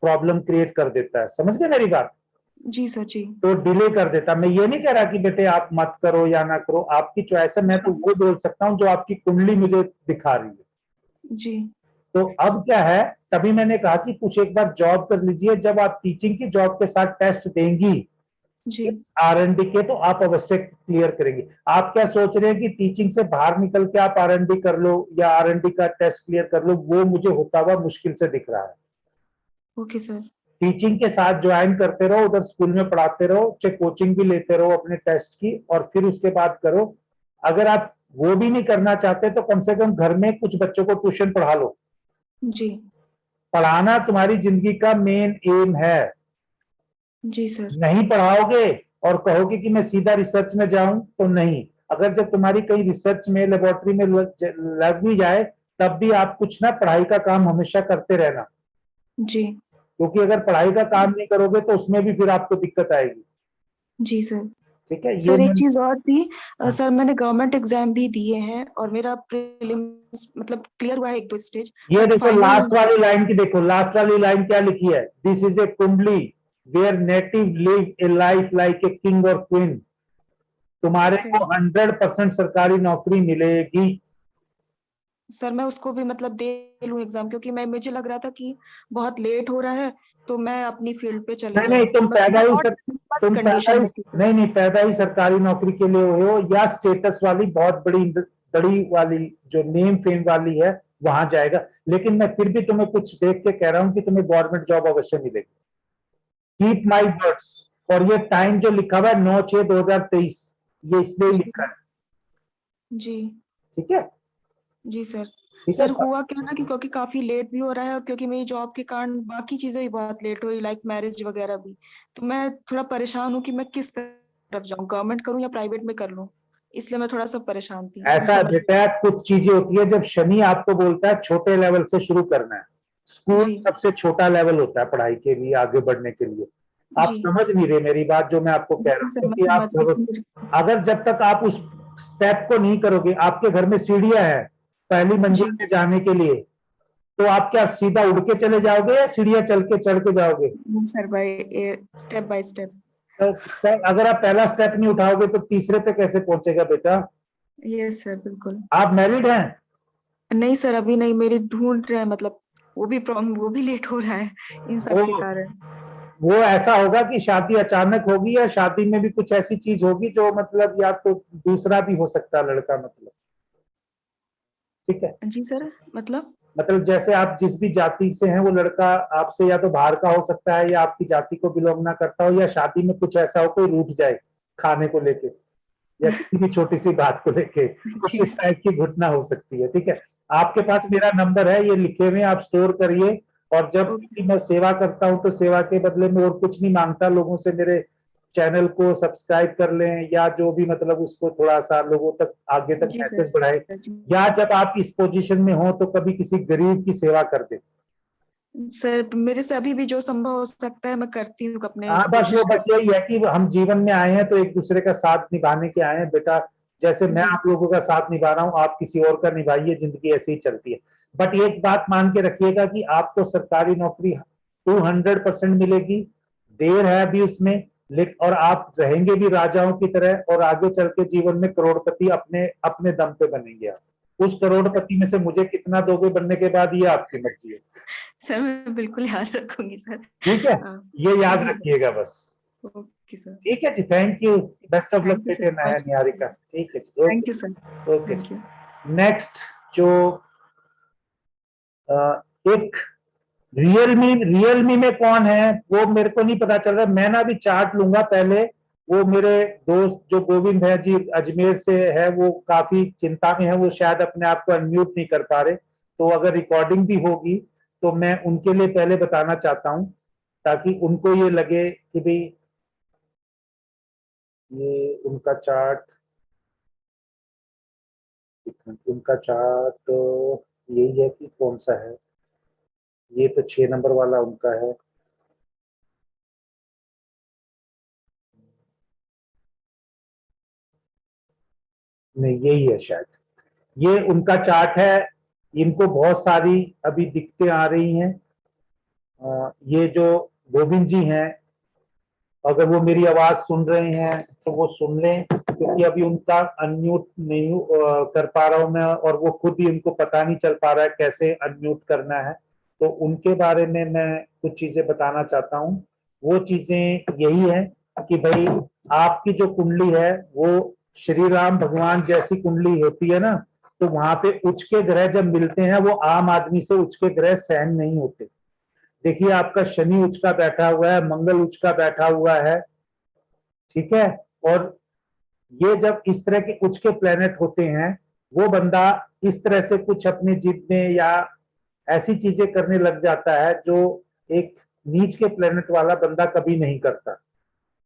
प्रॉब्लम क्रिएट कर देता है। समझ गए मेरी बात? जी सर। जी तो डिले कर देता। मैं ये नहीं कह रहा कि बेटे आप मत करो या ना करो, आपकी चॉइस है। मैं तो वो बोल सकता हूँ जो आपकी कुंडली मुझे दिखा रही है। जी तो अब क्या है, तभी मैंने कहा कि कुछ एक बार जॉब कर लीजिए। जब आप टीचिंग की जॉब के साथ टेस्ट देंगी जी। इस R&D के, तो आप अवश्य क्लियर करेंगे। आप क्या सोच रहे हैं कि टीचिंग से बाहर निकल के आप R&D कर लो या R&D का टेस्ट क्लियर कर लो? वो मुझे होता हुआ मुश्किल से दिख रहा है। Okay sir. टीचिंग के साथ ज्वाइन करते रहो, उधर स्कूल में पढ़ाते रहो, चाहे कोचिंग भी लेते रहो अपने टेस्ट की, और फिर उसके बाद करो। अगर आप वो भी नहीं करना चाहते तो कम से कम घर में कुछ बच्चों को ट्यूशन पढ़ा लो। जी पढ़ाना तुम्हारी जिंदगी का मेन एम है। जी सर। नहीं पढ़ाओगे और कहोगे कि मैं सीधा रिसर्च में जाऊं, तो नहीं। अगर जब तुम्हारी कहीं रिसर्च में लेबोरेटरी में लग भी जाए, तब भी आप कुछ ना पढ़ाई का काम हमेशा करते रहना, जी क्योंकि अगर पढ़ाई का काम नहीं करोगे तो उसमें भी फिर आपको दिक्कत आएगी। जी सर। ठीक है, ये सर एक मैं चीज और थी, हाँ। सर मैंने गवर्नमेंट एग्जाम भी दिए हैं और मेरा प्रीलिम्स मतलब क्लियर हुआ है 1-2 स्टेज, ये बट देखो फाइनल लास्ट वाली लाइन की, देखो लास्ट वाली लाइन क्या लिखी है, this is a kundli where native live a life like a king और क्वीन। तुम्हारे को 100% सरकारी नौकरी मिलेगी। सर मैं उसको भी मतलब दे लूं एग्जाम, क्योंकि मुझे लग रहा था कि बहुत लेट हो रहा है तो मैं अपनी फील्ड पे चले नहीं नहीं, जाऊं, मतलब कंडीशन में थी। नहीं नहीं, पैदा ही सरकारी नौकरी के लिए हुए हो, या स्टेटस वाली बहुत बड़ी वाली जो नेम फेम वाली है वहां जाएगा। लेकिन मैं फिर भी तुम्हें कुछ देख के कह रहा हूं कि तुम्हें गवर्नमेंट जॉब अवश्य मिलेगी। Keep my words. और ये टाइम जो लिखा हुआ है 9/6/2023, ये इसलिए लिखा है। जी ठीक है, जी सर। ठीक है। सर हुआ क्या ना कि क्योंकि काफी लेट भी हो रहा है और क्योंकि मेरी जॉब के कारण बाकी चीजें भी बहुत लेट हुई, लाइक मैरिज वगैरह भी, तो मैं थोड़ा परेशान हूँ कि मैं किस तरफ जाऊँ, गवर्नमेंट करूँ या प्राइवेट में कर लूँ, इसलिए मैं थोड़ा सा परेशान थी, अभी ऐसा है समझ बेटा, कुछ चीजें होती है जब शनि आपको बोलता है छोटे लेवल से शुरू करना है। स्कूल जी सबसे छोटा लेवल होता है पढ़ाई के लिए, आगे बढ़ने के लिए। आप जी समझ नहीं रहे मेरी बात जो मैं आपको कह रहा जी हूँ, सर, मैं क्योंकि समझ गई अगर जब तक आप उस स्टेप को नहीं करोगे, आपके घर में सीढ़ियां हैं पहली जी। मंजिल पे जाने के लिए, तो आप क्या सीधा उड़ के चले जाओगे या सीढ़ियां चल के चढ़ के जाओगे? Sir step by step. तो अगर आप पहला स्टेप नहीं उठाओगे तो तीसरे पे कैसे पहुंचेगा बेटा? यस सर, बिल्कुल। आप मैरिड हैं? नहीं सर, अभी नहीं, मेरी ढूंढ रहे हैं, मतलब वो भी प्रॉब्लम, वो भी लेट हो रहा है इन सब वो के कारण। वो ऐसा होगा कि शादी अचानक होगी, या शादी में भी कुछ ऐसी चीज होगी जो मतलब या तो दूसरा भी हो सकता है लड़का, मतलब। ठीक है, जी सर, मतलब मतलब जैसे आप जिस भी जाति से हैं वो लड़का आपसे या तो बाहर का हो सकता है, या आपकी जाति को बिलोंग ना करता हो, या शादी में कुछ ऐसा हो कोई रूठ जाए खाने को लेके, या किसी भी छोटी सी बात को लेके कुछ जी इस टाइप की घटना हो सकती है। ठीक है, आपके पास मेरा नंबर है, ये लिखे हुए, आप स्टोर करिए। और जब ओके भी मैं सेवा करता हूं तो सेवा के बदले में और कुछ नहीं मांगता लोगों से, मेरे चैनल को सब्सक्राइब कर लें, या जो भी मतलब उसको थोड़ा सा लोगों तक आगे तक जी मैसेज सर। बढ़ाए, जी या सर। जब आप इस पोजीशन में हो तो कभी किसी गरीब की सेवा कर दे। सर मेरे से अभी भी जो संभव हो सकता है मैं करती हूँ, अपने हाँ, कोशिश बस करती यही है कि हम जीवन में आए हैं तो एक दूसरे का साथ निभाने के आए हैं बेटा। जैसे मैं जी आप लोगों का साथ निभा रहा हूँ, आप किसी और का निभाइए, जिंदगी ऐसे ही चलती है। बट एक बात मान के रखिएगा कि आपको सरकारी नौकरी 200% मिलेगी। देर है अभी उसमें, लेकिन और आप रहेंगे भी राजाओं की तरह, और आगे चल के जीवन में करोड़पति अपने अपने दम पे बनेंगे आप। उस करोड़पति में से मुझे कितना दोगे बनने के बाद, ये आपकी मर्जी है। सर, मैं बिल्कुल याद रखूंगी सर। ठीक है, हाँ, ये याद जी रखिएगा बस। Okay sir. ठीक है जी, thank you. Best of luck thank you बेटे निहारिका। सर। ठीक है जी, thank you okay. Sir. Okay. Thank you. Next जो एक रियलमी में कौन है वो मेरे को नहीं पता चल रहा, मैं ना भी चार्ट लूंगा पहले। वो मेरे दोस्त जो गोविंद है जी, अजमेर से है, वो काफी चिंता में है, वो शायद अपने आप को अनम्यूट नहीं कर पा रहे, तो अगर रिकॉर्डिंग भी होगी तो मैं उनके लिए पहले बताना चाहता हूं, ताकि उनको ये लगे कि भाई ये उनका चार्ट यही है कि कौन सा है। ये तो 6 नंबर वाला उनका है। नहीं, यही है शायद, ये उनका चार्ट है। इनको बहुत सारी अभी दिक्कतें आ रही हैं। ये जो गोविंद जी हैं, अगर वो मेरी आवाज सुन रहे हैं तो वो सुन लें, क्योंकि अभी उनका अनम्यूट नहीं कर पा रहा हूं मैं, और वो खुद ही उनको पता नहीं चल पा रहा है कैसे अनम्यूट करना है। तो उनके बारे में मैं कुछ चीजें बताना चाहता हूं। वो चीजें यही है कि भाई आपकी जो कुंडली है वो श्री राम भगवान जैसी कुंडली होती है ना, तो वहां पे उच्च के ग्रह जब मिलते हैं, वो आम आदमी से उच्च के ग्रह सहन नहीं होते। देखिए आपका शनि उच्च का बैठा हुआ है, मंगल उच्च का बैठा हुआ है। ठीक है, और ये जब इस तरह के उच्च के प्लेनेट होते हैं, वो बंदा इस तरह से कुछ अपनी जिद में या ऐसी चीजें करने लग जाता है जो एक नीच के प्लेनेट वाला बंदा कभी नहीं करता।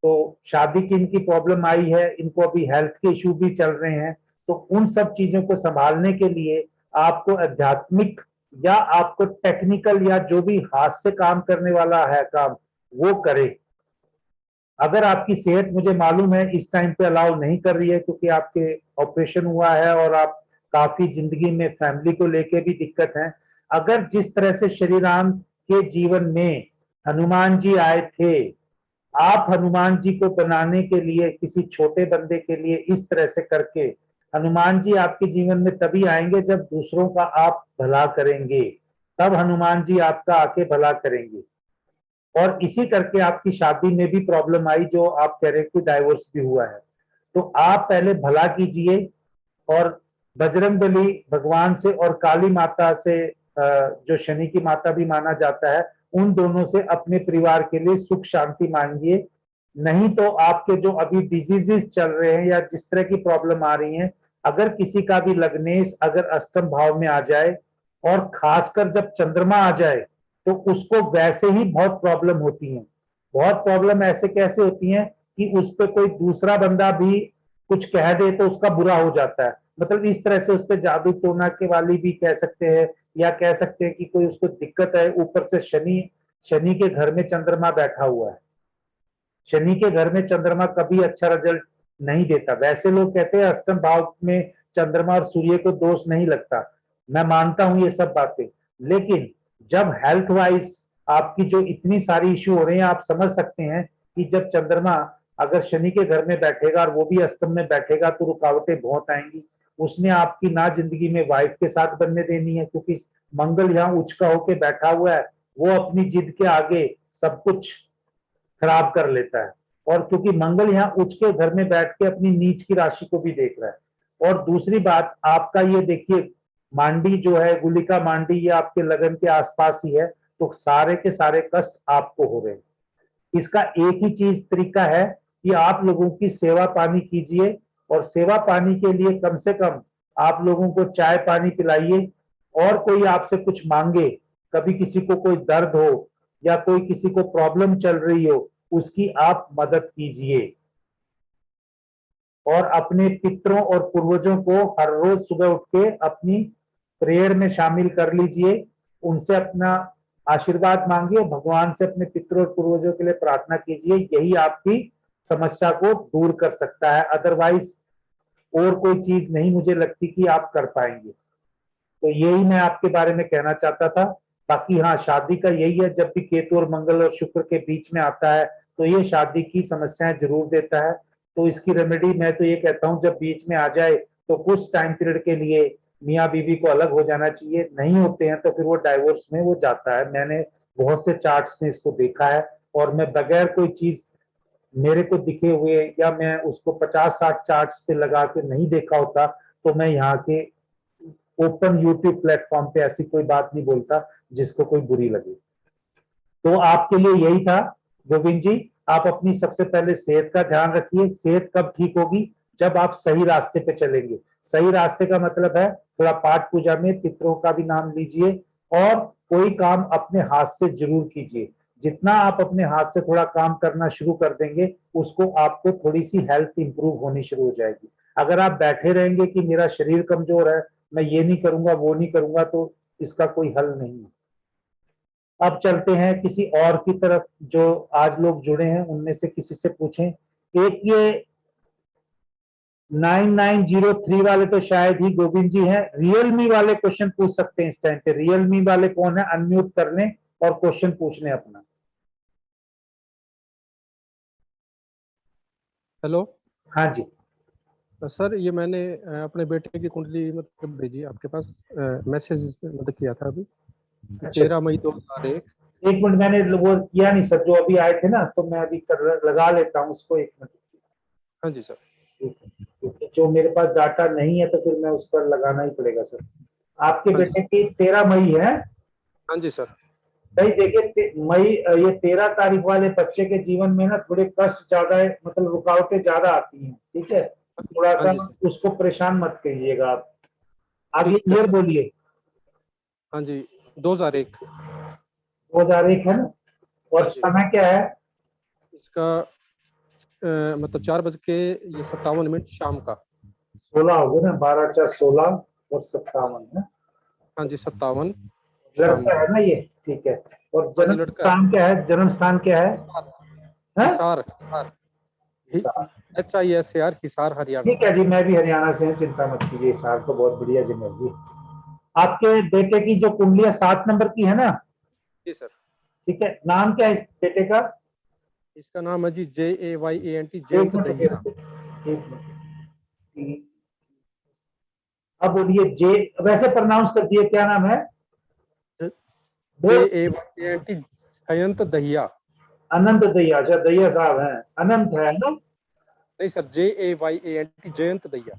तो शादी की इनकी प्रॉब्लम आई है, इनको अभी हेल्थ के इश्यू भी चल रहे हैं, तो उन सब चीजों को संभालने के लिए आपको आध्यात्मिक या आपको टेक्निकल या जो भी हाथ से काम करने वाला है काम वो करे। अगर आपकी सेहत मुझे मालूम है इस टाइम पे अलाउ नहीं कर रही है क्योंकि आपके ऑपरेशन हुआ है और आप काफी जिंदगी में फैमिली को लेके भी दिक्कत है, अगर जिस तरह से श्री राम के जीवन में हनुमान जी आए थे, आप हनुमान जी को बनाने के लिए किसी छोटे बंदे के लिए इस तरह से करके, हनुमान जी आपके जीवन में तभी आएंगे जब दूसरों का आप भला करेंगे, तब हनुमान जी आपका आके भला करेंगे। और इसी करके आपकी शादी में भी प्रॉब्लम आई जो आप कह रहे हैं कि डाइवोर्स भी हुआ है। तो आप पहले भला कीजिए और बजरंगबली भगवान से और काली माता से, जो शनि की माता भी माना जाता है, उन दोनों से अपने परिवार के लिए सुख शांति मांगिए। नहीं तो आपके जो अभी डिजीजेस चल रहे हैं या जिस तरह की प्रॉब्लम आ रही है, अगर किसी का भी लग्नेश अगर अष्टम भाव में आ जाए और खासकर जब चंद्रमा आ जाए तो उसको वैसे ही बहुत प्रॉब्लम होती है। बहुत प्रॉब्लम ऐसे कैसे होती है कि उस पर कोई दूसरा बंदा भी कुछ कह दे तो उसका बुरा हो जाता है, मतलब इस तरह से उस पर जादू टोना के वाली भी कह सकते हैं, या कह सकते हैं कि कोई उसको दिक्कत है। ऊपर से शनि के घर में चंद्रमा बैठा हुआ है, शनि के घर में चंद्रमा कभी अच्छा रिजल्ट नहीं देता। वैसे लोग कहते हैं अष्टम भाव में चंद्रमा और सूर्य को दोष नहीं लगता, मैं मानता हूं ये सब बातें, लेकिन जब हेल्थ वाइज आपकी जो इतनी सारी इश्यू हो रहे हैं, आप समझ सकते हैं कि जब चंद्रमा अगर शनि के घर में बैठेगा और वो भी अष्टम में बैठेगा तो रुकावटें बहुत आएंगी। उसने आपकी ना जिंदगी में वाइफ के साथ बनने देनी है, क्योंकि मंगल यहाँ उच्च का होके बैठा हुआ है, वो अपनी जिद के आगे सब कुछ खराब कर लेता है। और क्योंकि मंगल यहाँ उच्च के घर में बैठ के अपनी नीच की राशि को भी देख रहा है। और दूसरी बात, आपका ये देखिए मांडी जो है, गुलिका मांडी, ये आपके लगन के आसपास ही है, तो सारे के सारे कष्ट आपको हो रहे हैं। इसका एक ही चीज तरीका है कि आप लोगों की सेवा पानी कीजिए, और सेवा पानी के लिए कम से कम आप लोगों को चाय पानी पिलाइए। और कोई आपसे कुछ मांगे, कभी किसी को कोई दर्द हो या कोई किसी को प्रॉब्लम चल रही हो, उसकी आप मदद कीजिए। और अपने पितरों और पूर्वजों को हर रोज सुबह उठ के अपनी प्रेयर में शामिल कर लीजिए, उनसे अपना आशीर्वाद मांगिए, भगवान से अपने पितरों और पूर्वजों के लिए प्रार्थना कीजिए। यही आपकी समस्या को दूर कर सकता है, अदरवाइज और कोई चीज नहीं मुझे लगती कि आप कर पाएंगे। तो यही मैं आपके बारे में कहना चाहता था। बाकी हाँ, शादी का यही है, जब भी केतु और मंगल और शुक्र के बीच में आता है तो ये शादी की समस्याएं जरूर देता है। तो इसकी रेमेडी मैं तो ये कहता हूँ, जब बीच में आ जाए तो कुछ टाइम पीरियड के लिए मियाँ बीवी को अलग हो जाना चाहिए। नहीं होते हैं तो फिर वो डाइवोर्स में वो जाता है। मैंने बहुत से चार्ट्स में इसको देखा है, और मैं बगैर कोई चीज मेरे को दिखे हुए या मैं उसको 50-60 चार्ट्स पे लगा के नहीं देखा होता तो मैं यहाँ के ओपन यूट्यूब प्लेटफॉर्म पे ऐसी कोई बात नहीं बोलता जिसको कोई बुरी लगे। तो आपके लिए यही था गोविंद जी, आप अपनी सबसे पहले सेहत का ध्यान रखिए। सेहत कब ठीक होगी? जब आप सही रास्ते पे चलेंगे। सही रास्ते का मतलब है थोड़ा पाठ पूजा में पितरों का भी नाम लीजिए, और कोई काम अपने हाथ से जरूर कीजिए। जितना आप अपने हाथ से थोड़ा काम करना शुरू कर देंगे, उसको आपको थोड़ी सी हेल्थ इंप्रूव होनी शुरू हो जाएगी। अगर आप बैठे रहेंगे कि मेरा शरीर कमजोर है, मैं ये नहीं करूंगा वो नहीं करूंगा, तो इसका कोई हल नहीं है। अब चलते हैं किसी और की तरफ, जो आज लोग जुड़े हैं उनमें से किसी से पूछें। एक ये 9903 वाले तो शायद ही गोविंद जी हैं। रियलमी वाले क्वेश्चन पूछ सकते हैं इस टाइम पे। रियलमी वाले कौन है? अनम्यूट कर लें और क्वेश्चन पूछ लें अपना। हेलो हाँ जी। सर, ये मैंने अपने बेटे की कुंडली मतलब भेजी आपके पास, मैसेज मतलब किया था अभी। 13 मई 2001। एक मिनट, मैंने वो किया नहीं सर, जो अभी आए थे ना, तो मैं अभी लगा लेता हूँ उसको, एक मिनट। हाँ जी सर। क्योंकि जो मेरे पास डाटा नहीं है तो फिर मैं उस पर लगाना ही पड़ेगा सर। आपके हाँ बेटे की 13 मई है? हाँ जी सर। भाई देखिए, मई ये 13 तारीख वाले बच्चे के जीवन में ना थोड़े कष्ट ज्यादा है, मतलब रुकावटें ज्यादा आती हैं, ठीक है? थोड़ा हाँ सा जी सर। उसको परेशान मत कीजिएगा आप। ये ठीक है ईयर सर। बोलिए। हाँ जी, 2001। 2001 है ना? हाँ और जी। समय क्या है? इसका मतलब 4:57 शाम का। 16 हो गए ना, 12 4 16 और 57 है। हाँ जी 57 शाम लड़का का। है ना ये, ठीक है। और हाँ जी जन्म लड़का स्थान क्या है, जन्म स्थान क्या है? हैं? हिसार हिसार। HISAR हिसार हरियाणा। ठीक है जी, मैं भी हरियाणा से हूँ, चिंता मत कीजिए, हिसार तो बहुत बढ़िया जगह है जी। आपके बेटे की जो कुंडली है 7 नंबर की है ना? जी सर। ठीक है, नाम क्या है इस बेटे का? इसका नाम है जी JAYANT एक जयंत मिनट दहिया। रुकिए, एक मिनट। अब बोलिए जे, वैसे प्रोनाउंस कर दिए, क्या नाम है? बोल। JAYANT जयंत दहिया। अनंत दैया, अच्छा दैया साहब हैं, अनंत है ना? नहीं sir JAYANT Jayant Dahiya.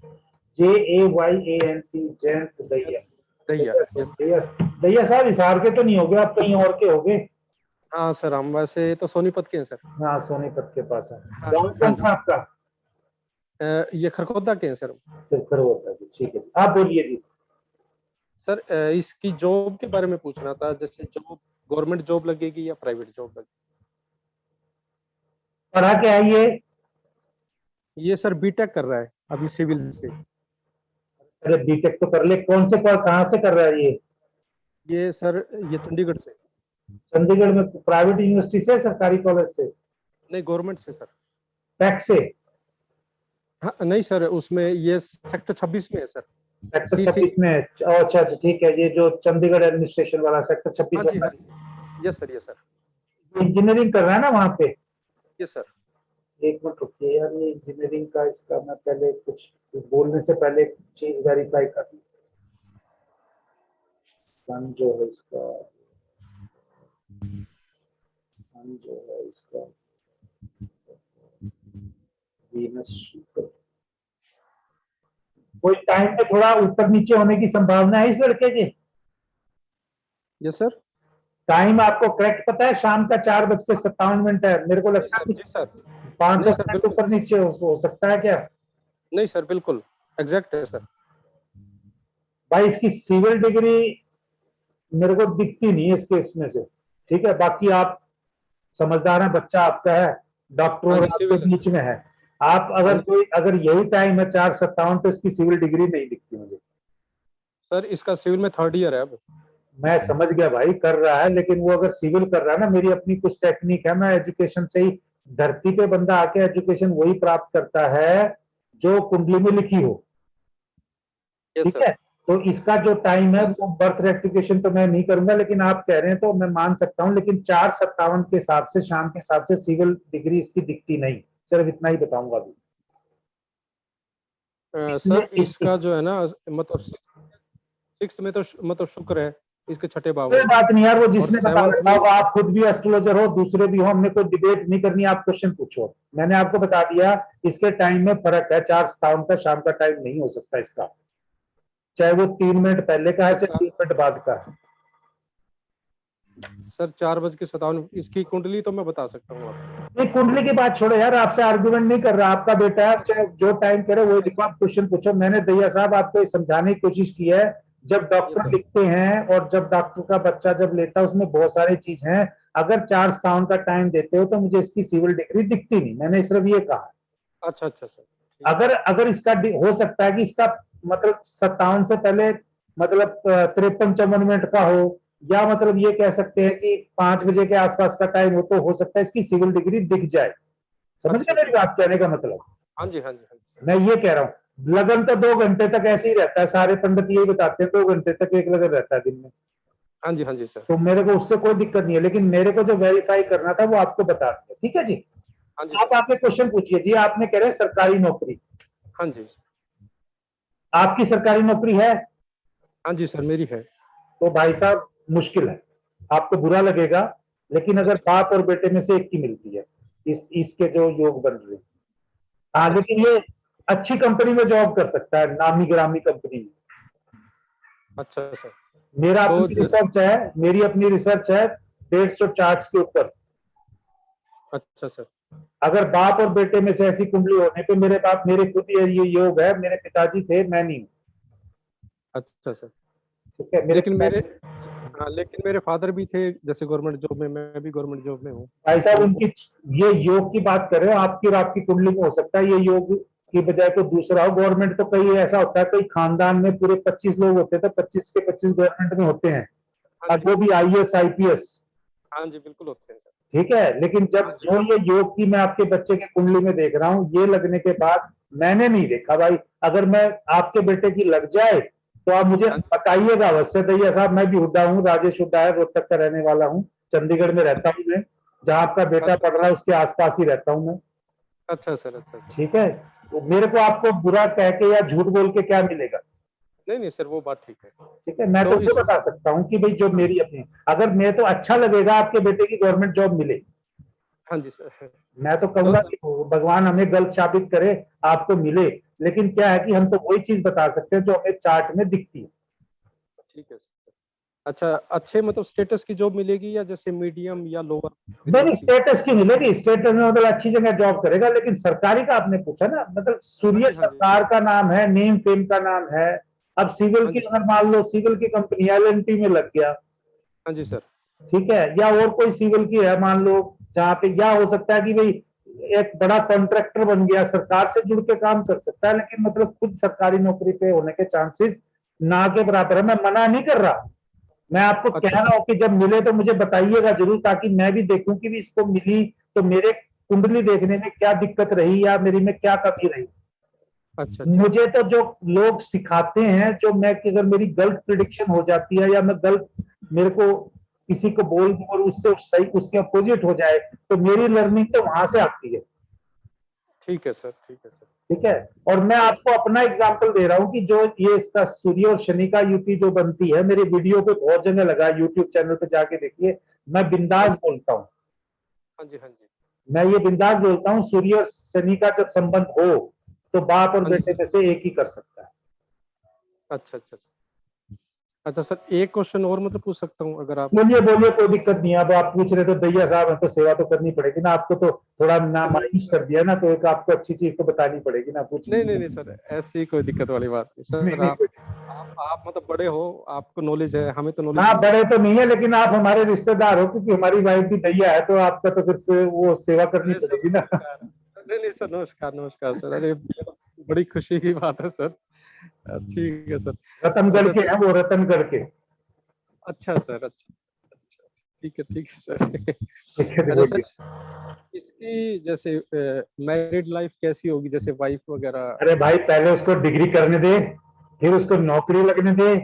JAYANT Jayant दैया। दहिया यस। दैया दैया साहब हिसार के तो नहीं हो गए आप, कहीं और के हो गए? हाँ सर हम वैसे तो सोनीपत के हैं सर। हाँ, सोनीपत के पास है। हाँ गाँव हाँ कौन जी। सा आपका? ये खरखोदा के हैं सर। सिर्फ होता है जी, ठीक है, आप बोलिए जी। सर इसकी जॉब के बारे में पूछना था, जैसे जॉब गवर्नमेंट जॉब लगेगी या प्राइवेट जॉब लगेगी? पढ़ा क्या है ये? ये सर बीटेक कर रहा है अभी सिविल से। अरे बीटेक तो कर ले, कौन से कहाँ से कर रहा है ये? ये सर ये चंडीगढ़ से। चंडीगढ़ में प्राइवेट यूनिवर्सिटी से, सरकारी कॉलेज से? नहीं गवर्नमेंट से सर। पैक से? हाँ नहीं सर उसमें ये सेक्टर 26 में है सर। सेक्टर CC 26 में है। अच्छा अच्छा, ठीक है, ये जो चंडीगढ़ एडमिनिस्ट्रेशन वाला सेक्टर 26 हाँ जी वाला, हाँ जी yes sir yes sir engineering कर रहा है ना वहाँ पे? Yes sir. एक मिनट रुकिए यार, ये इंजीनियरिंग का, इसका मैं पहले कुछ बोलने से पहले एक चीज वेरीफाई कर लूं। सन जो है इसका, सन जो है इसका वीनस शुक्र, कोई टाइम में थोड़ा ऊपर नीचे होने की संभावना है इस लड़के की? Yes sir. टाइम आपको करेक्ट पता है? शाम का 4:57 है, मेरे को जी लगता सर है जी सर। 5 नहीं 10 सर मिनट बिल्कुल। ऊपर नीचे हो सकता है क्या? नहीं सर बिल्कुल एग्जैक्ट है सर। भाई इसकी सिविल डिग्री मेरे को दिखती नहीं है इसके इसमें से। ठीक है, बाकी आप समझदार हैं, बच्चा आपका है, डॉक्टर हाँ और जी आपके सिविल है बीच सर। में है। आप हाँ अगर जी कोई, अगर यही टाइम है 4:57, तो इसकी सिविल डिग्री नहीं दिखती मुझे। सर इसका सिविल में 3rd ईयर है अब। मैं समझ गया भाई, कर रहा है, लेकिन वो अगर सिविल कर रहा है ना, मेरी अपनी कुछ टेक्निक है, मैं एजुकेशन से ही, धरती पे बंदा आके एजुकेशन वही प्राप्त करता है जो कुंडली में लिखी हो। यस ठीक सर है, तो इसका जो टाइम है यस वो बर्थ रेक्टिफिकेशन तो मैं नहीं करूंगा, लेकिन आप कह रहे हैं तो मैं मान सकता हूं, लेकिन 4:57 के हिसाब से, शाम के हिसाब से सिविल डिग्री इसकी दिखती नहीं। सिर्फ इतना ही बताऊंगा अभी। इसमें सर इसका जो है ना मतलब 6th में तो मतलब शुक्र है इसके छठे भाव कोई में। बात नहीं यार, वो और जिसने बता 7th रखा में होगा, आप खुद भी एस्ट्रोलॉजर हो, दूसरे भी हो, हमने कोई डिबेट नहीं करनी, आप क्वेश्चन पूछो। मैंने आपको बता दिया, इसके टाइम में फर्क है, 4:57 का शाम का टाइम नहीं हो सकता इसका, चाहे वो 3 मिनट पहले का है चाहे 3 मिनट बाद का है। सर 4:57 इसकी कुंडली तो मैं बता सकता हूँ आपको। नहीं, कुंडली की बात छोड़ो यार, आपसे आर्गुमेंट नहीं कर रहा, आपका बेटा है, चाहे जो टाइम करे वही लिखो, आप क्वेश्चन पूछो। मैंने दैया साहब आपको ये समझाने की कोशिश की है, जब यस डॉक्टर सर लिखते हैं और जब डॉक्टर का बच्चा जब लेता है, उसमें बहुत सारी चीज हैं। अगर 4:57 का टाइम देते हो तो मुझे इसकी सिविल डिग्री दिखती नहीं, मैंने सिर्फ ये कहा। अच्छा अच्छा सर ठीक अगर अगर इसका हो सकता है कि इसका मतलब 57 से पहले, मतलब 53-54 मिनट का हो, या मतलब ये कह सकते हैं कि 5 बजे के आसपास का टाइम हो, तो हो सकता है इसकी सिविल डिग्री दिख जाए। समझ अच्छा गए मेरी अच्छा बात कहने का मतलब? हाँ जी हाँ जी हाँ जी मैं ये कह रहा हूँ, लगन तो 2 घंटे तक ऐसे ही रहता है, सारे पंडित यही बताते हैं, 2 घंटे तक एक लगन रहता है दिन में। हाँ जी सर तो मेरे को उससे कोई दिक्कत नहीं है, लेकिन मेरे को जो वेरीफाई करना था वो आपको बता दिया। ठीक है जी, हाँ जी आप सर आपके क्वेश्चन पूछिए जी। आपने कह रहे हैं सरकारी नौकरी, हाँ जी आपकी सरकारी नौकरी है? हाँ जी सर मेरी है। तो भाई साहब मुश्किल है, आपको बुरा लगेगा, लेकिन अगर अच्छा बाप और बेटे में से एक की मिलती है, इसके जो योग बन रहे हैं। हाँ, अच्छा लेकिन ये अच्छी कंपनी में जॉब कर सकता है, नामी गिरामी कंपनी में। अच्छा सर मेरा तो अपनी रिसर्च है, मेरी अपनी रिसर्च है 150 चार्ट्स के ऊपर। अच्छा सर अगर बाप और बेटे में से ऐसी कुंडली होने पे, मेरे बाप, मेरे खुद ये योग है, मेरे पिताजी थे, मैं नहीं हूं। अच्छा सर ठीक है, मेरे लेकिन मेरे पिताजी हाँ, लेकिन मेरे फादर भी थे जैसे गवर्नमेंट जॉब में, मैं भी गवर्नमेंट जॉब में हूँ। भाई साहब उनकी, ये योग की बात कर रहे हो, आपकी और आपकी कुंडली में हो सकता है ये योग की बजाय कोई दूसरा हो। गवर्नमेंट तो कई ऐसा होता है, कई खानदान में पूरे 25 लोग होते हैं तो 25 के 25 गवर्नमेंट में होते हैं, हाँ अब जी, वो भी IAS IPS। हाँ जी, बिल्कुल होते हैं सर। ठीक है, लेकिन जब जो ये योग की मैं आपके बच्चे की कुंडली में देख रहा हूँ, ये लगने के बाद मैंने नहीं देखा भाई, अगर मैं आपके बेटे की लग जाए तो आप मुझे बताइएगा अवश्य। दैया साहब मैं भी हुड्डा हूँ, राजेश हुड्डा है, रोहतक का रहने वाला हूँ, चंडीगढ़ में रहता हूँ मैं, जहाँ आपका बेटा पढ़ रहा है उसके आसपास ही रहता हूँ मैं। अच्छा सर, अच्छा सर। ठीक है, तो मेरे को आपको बुरा कह के या झूठ बोल के क्या मिलेगा? नहीं नहीं सर, वो बात ठीक है। ठीक है, मैं तो तो ये इस- बता सकता हूँ कि भाई जो मेरी अपनी, अगर मैं तो अच्छा लगेगा आपके बेटे की गवर्नमेंट जॉब मिले, हाँ जी सर। मैं तो कहूंगा कि भगवान हमें गलत साबित करे, आपको मिले। लेकिन क्या है कि हम तो वही चीज बता सकते हैं जो हमें चार्ट में दिखती है। ठीक है सर। अच्छा, अच्छे मतलब स्टेटस की जॉब मिलेगी या जैसे मीडियम या लोअर? नहीं स्टेटस की मिलेगी, स्टेटस में मतलब अच्छी जगह जॉब करेगा, लेकिन सरकारी का आपने पूछा ना, मतलब सूर्य हाँ जी, सरकार का नाम है, नेम फेम का नाम है। अब सिविल हाँ की जी, अगर मान लो सिविल की कंपनी LNT में लग गया, हाँ जी सर। ठीक है, या और कोई सिविल की है मान लो जहाँ पे, या हो सकता है कि भाई एक बड़ा कॉन्ट्रैक्टर बन गया, सरकार से जुड़ के काम कर सकता है, लेकिन मतलब खुद सरकारी नौकरी पे होने के चांसेस ना के बराबर है। मैं मना नहीं कर रहा, मैं आपको कह अच्छा रहा हूँ कि जब मिले तो मुझे बताइएगा जरूर, ताकि मैं भी देखूं कि भी इसको मिली तो मेरे कुंडली देखने में क्या दिक्कत रही या मेरी में क्या कमी रही। अच्छा अच्छा। मुझे तो जो लोग सिखाते हैं, जो मैं कि अगर मेरी गलत प्रिडिक्शन हो जाती है या मैं गलत, मेरे को किसी को बोल दूं और उससे सही उसके अपोजिट हो जाए, तो मेरी लर्निंग तो वहां से आती है। ठीक है सर, ठीक है सर। ठीक है, और मैं आपको अपना एग्जांपल दे रहा हूँ कि जो ये इसका सूर्य और शनि का युति जो बनती है, मेरे वीडियो पे बहुत जगह लगा है, यूट्यूब चैनल पे जाके देखिए, मैं बिंदास बोलता हूँ, हाँ जी, हाँ जी, मैं ये बिंदास बोलता हूँ, सूर्य और शनि का जब संबंध हो तो बाप और हाँ जी बेटे सर। में से एक ही कर सकता है। अच्छा अच्छा अच्छा। अच्छा सर, एक क्वेश्चन और मतलब पूछ सकता हूँ अगर आप? बोलिए बोलिए, कोई दिक्कत नहीं है। अब आप पूछ रहे तो दैया साहब है तो सेवा तो करनी पड़ेगी ना आपको, तो थोड़ा ना मायूस कर दिया ना, तो एक आपको अच्छी चीज तो बतानी पड़ेगी ना, पूछ नहीं नहीं लीजिए। नहीं सर, ऐसी कोई दिक्कत वाली बात नहीं नहीं सर। नहीं कोई, आप मतलब बड़े हो, आपको नॉलेज है, हमें तो नॉलेज हाँ नहीं है। बड़े तो नहीं है, लेकिन आप हमारे रिश्तेदार हो, क्योंकि हमारी वाइफ भी दैया है, तो आपका तो फिर से वो सेवा करनी अरे सर पड़ेगी ना। नमस्कार। नहीं नहीं सर, नमस्कार नमस्कार सर। अरे बड़ी खुशी की बात है सर। ठीक है सर। रतनगढ़ अच्छा के सर। हैं वो, रतनगढ़ के। अच्छा सर, अच्छा अच्छा। ठीक है सर। ठीक है जी, अच्छा सर, बोलिए। इसकी जैसे मैरिड लाइफ कैसी होगी, जैसे वाइफ वगैरह? अरे भाई पहले उसको डिग्री करने दे, फिर उसको नौकरी लगने दे,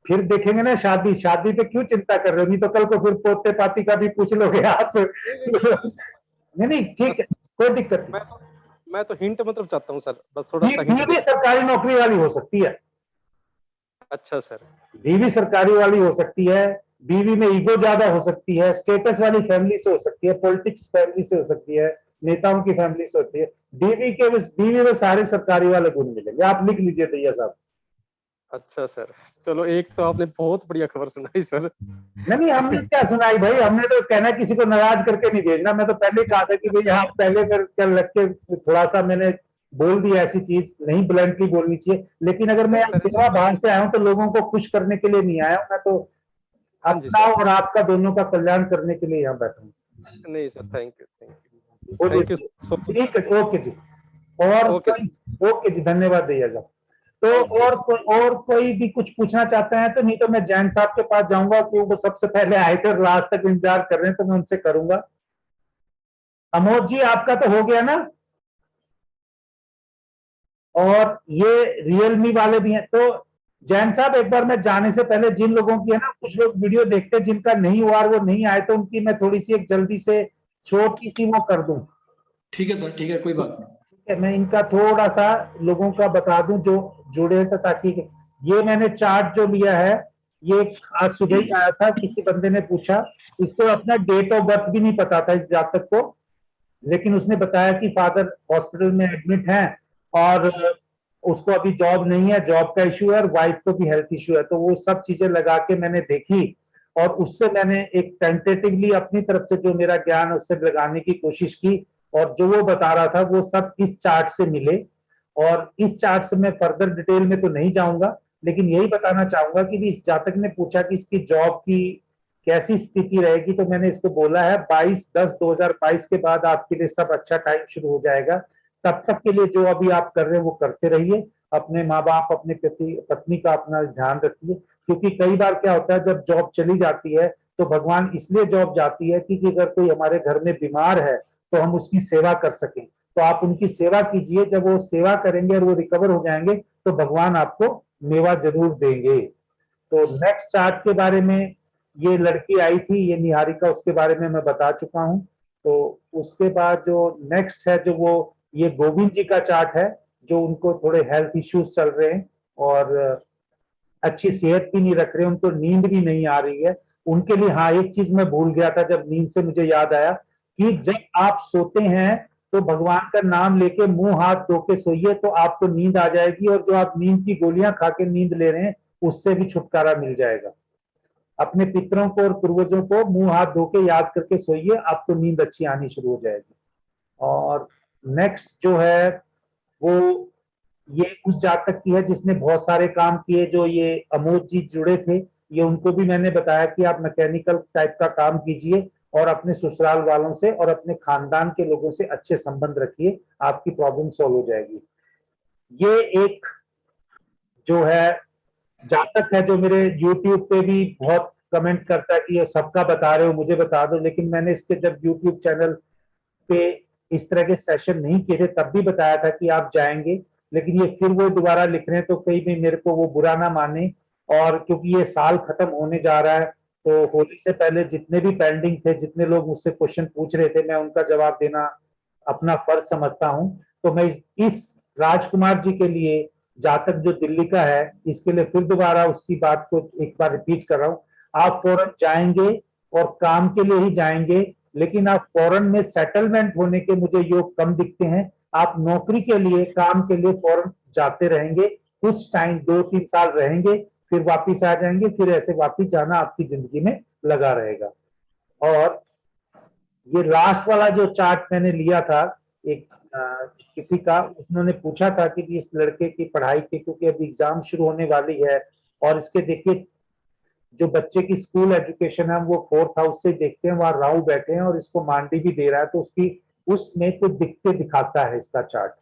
फिर देखेंगे ना शादी। शादी पे क्यों चिंता कर रहे हो? नहीं तो कल को फिर पोते पाती का भी पूछ लोगे आप। नहीं नहीं नहीं नहीं सर, नहीं नहीं ठीक बस है, कोई दिक्कत नहीं। मैं तो मैं तो हिंट मतलब चाहता हूँ सर, बस थोड़ा सा हिंट बीवी दे। सरकारी नौकरी वाली हो सकती है, अच्छा सर। बीवी सरकारी वाली हो सकती है, बीवी में ईगो ज्यादा हो सकती है, स्टेटस वाली फैमिली से हो सकती है, पॉलिटिक्स फैमिली से हो सकती है, नेताओं की फैमिली से होती है। बीवी में सारे सरकारी वाले गुण मिलेंगे, आप लिख लीजिए दैया साहब। अच्छा सर, चलो एक तो आपने बहुत बढ़िया खबर सुनाई सर। नहीं नहीं, हमने क्या सुनाई भाई, हमने तो कहना किसी को नाराज करके नहीं भेजना। मैं तो पहले कहा था कि भाई हाँ पहले कर रख के थोड़ा सा मैंने बोल दिया, ऐसी चीज नहीं ब्लंटली बोलनी चाहिए, लेकिन अगर मैं नहीं सर, ऐसी सेवा कोई भाव बात से आया हूं तो लोगों को खुश करने के लिए नहीं आया हूं, मैं तो नहीं। हाँ जी अपना सर। और आपका दोनों का कल्याण करने के लिए यहाँ बैठा हूँ। नहीं sir, thank you thank you बोलिए। थैंक यू सो मच ठीक सर। है, ओके जी। और ओके कोई, ओके जी, धन्यवाद दैया साहब। तो ओके और कोई भी कुछ पूछना चाहते हैं तो, नहीं तो मैं जैन साहब के पास जाऊंगा, क्योंकि वो सबसे पहले आए थे और लास्ट तक इंतजार कर रहे हैं, तो मैं उनसे करूंगा। अमोद जी आपका तो हो गया ना, और ये रियलमी वाले भी हैं। तो जैन साहब एक बार मैं जाने से पहले, जिन लोगों की है ना, कुछ लोग वीडियो देखते हैं जिनका नहीं हुआ और वो नहीं आए, तो उनकी मैं थोड़ी सी एक जल्दी से छोटी सी वो कर दूं। ठीक है सर, ठीक है, कोई बात नहीं। ठीक है, मैं इनका थोड़ा सा लोगों का बता दूं जो जुड़े हैं, तो ताकि ये मैंने चार्ट जो लिया है, ये आज सुबह ही आया था, किसी बंदे ने पूछा, इसको अपना डेट ऑफ बर्थ भी नहीं पता था इस जातक को, लेकिन उसने बताया कि फादर हॉस्पिटल में एडमिट हैं और उसको अभी जॉब नहीं है, जॉब का इश्यू है, और वाइफ को भी हेल्थ इश्यू है। तो वो सब चीजें लगा के मैंने देखी, और उससे मैंने एक टेंटेटिवली अपनी तरफ से जो मेरा ज्ञान है उससे लगाने की कोशिश की, और जो वो बता रहा था वो सब इस चार्ट से मिले। और इस चार्ट से मैं फर्दर डिटेल में तो नहीं जाऊंगा, लेकिन यही बताना चाहूंगा कि भी इस जातक ने पूछा कि इसकी जॉब की कैसी स्थिति रहेगी, तो मैंने इसको बोला है 22/10/2022 के बाद आपके लिए सब अच्छा टाइम शुरू हो जाएगा। तब तक के लिए जो अभी आप कर रहे हैं वो करते रहिए, अपने माँ बाप अपने पत्नी का अपना ध्यान रखिए, क्योंकि कई बार क्या होता है जब जॉब चली जाती है तो भगवान इसलिए जॉब जाती है कि अगर कोई हमारे घर में बीमार है तो हम उसकी सेवा कर सकें। तो आप उनकी सेवा कीजिए, जब वो सेवा करेंगे और वो रिकवर हो जाएंगे तो भगवान आपको मेवा जरूर देंगे। तो नेक्स्ट चार्ट के बारे में, ये लड़की आई थी ये निहारिका, उसके बारे में मैं बता चुका हूं। तो उसके बाद जो नेक्स्ट है जो वो ये गोविंद जी का चार्ट है, जो उनको थोड़े हेल्थ इश्यूज चल रहे हैं और अच्छी सेहत भी नहीं रख रहे, उनको नींद भी नहीं आ रही है। उनके लिए हाँ एक चीज मैं भूल गया था, जब नींद से मुझे याद आया कि जब आप सोते हैं तो भगवान का नाम लेके मुंह हाथ धो के सोइए, तो आपको नींद आ जाएगी और जो आप नींद की गोलियां खा के नींद ले रहे हैं उससे भी छुटकारा मिल जाएगा। अपने पितरों को और पूर्वजों को मुंह हाथ धो के याद करके सोइए, आपको नींद अच्छी आनी शुरू हो जाएगी। और नेक्स्ट जो है वो ये उस जातक की है जिसने बहुत सारे काम किए, जो ये अमोद जी जुड़े थे, ये उनको भी मैंने बताया कि आप मैकेनिकल टाइप का काम कीजिए और अपने ससुराल वालों से और अपने खानदान के लोगों से अच्छे संबंध रखिए, आपकी प्रॉब्लम सॉल्व हो जाएगी। ये एक जो है जातक है जो मेरे YouTube पे भी बहुत कमेंट करता है कि ये सबका बता रहे हो, मुझे बता दो, लेकिन मैंने इसके जब YouTube चैनल पे इस तरह के सेशन नहीं किए थे तब भी बताया था कि आप जाएंगे, लेकिन ये फिर वो दोबारा लिख रहे हैं, तो कहीं भी मेरे को वो बुरा ना माने। और क्योंकि ये साल खत्म होने जा रहा है तो होली से पहले जितने भी पेंडिंग थे, जितने लोग मुझसे क्वेश्चन पूछ रहे थे, मैं उनका जवाब देना अपना फर्ज समझता हूं। तो मैं इस राजकुमार जी के लिए, जातक जो दिल्ली का है, इसके लिए फिर दोबारा उसकी बात को एक बार रिपीट कर रहा हूं। आप फौरन जाएंगे और काम के लिए ही जाएंगे, लेकिन आप फौरन में सेटलमेंट होने के मुझे योग कम दिखते हैं। आप नौकरी के लिए, काम के लिए फौरन जाते रहेंगे, कुछ टाइम 2-3 साल रहेंगे, फिर वापिस आ जाएंगे, फिर ऐसे वापिस जाना आपकी जिंदगी में लगा रहेगा। और ये लास्ट वाला जो चार्ट मैंने लिया था एक किसी का, उन्होंने पूछा था कि इस लड़के की पढ़ाई के, क्योंकि अभी एग्जाम शुरू होने वाली है और इसके देखिए जो बच्चे की स्कूल एजुकेशन है वो 4th हाउस से देखते हैं, वहां राहु बैठे हैं और इसको मांडी भी दे रहा है, तो उसकी उसमें कुछ दिक्कतें दिखाता है इसका चार्ट।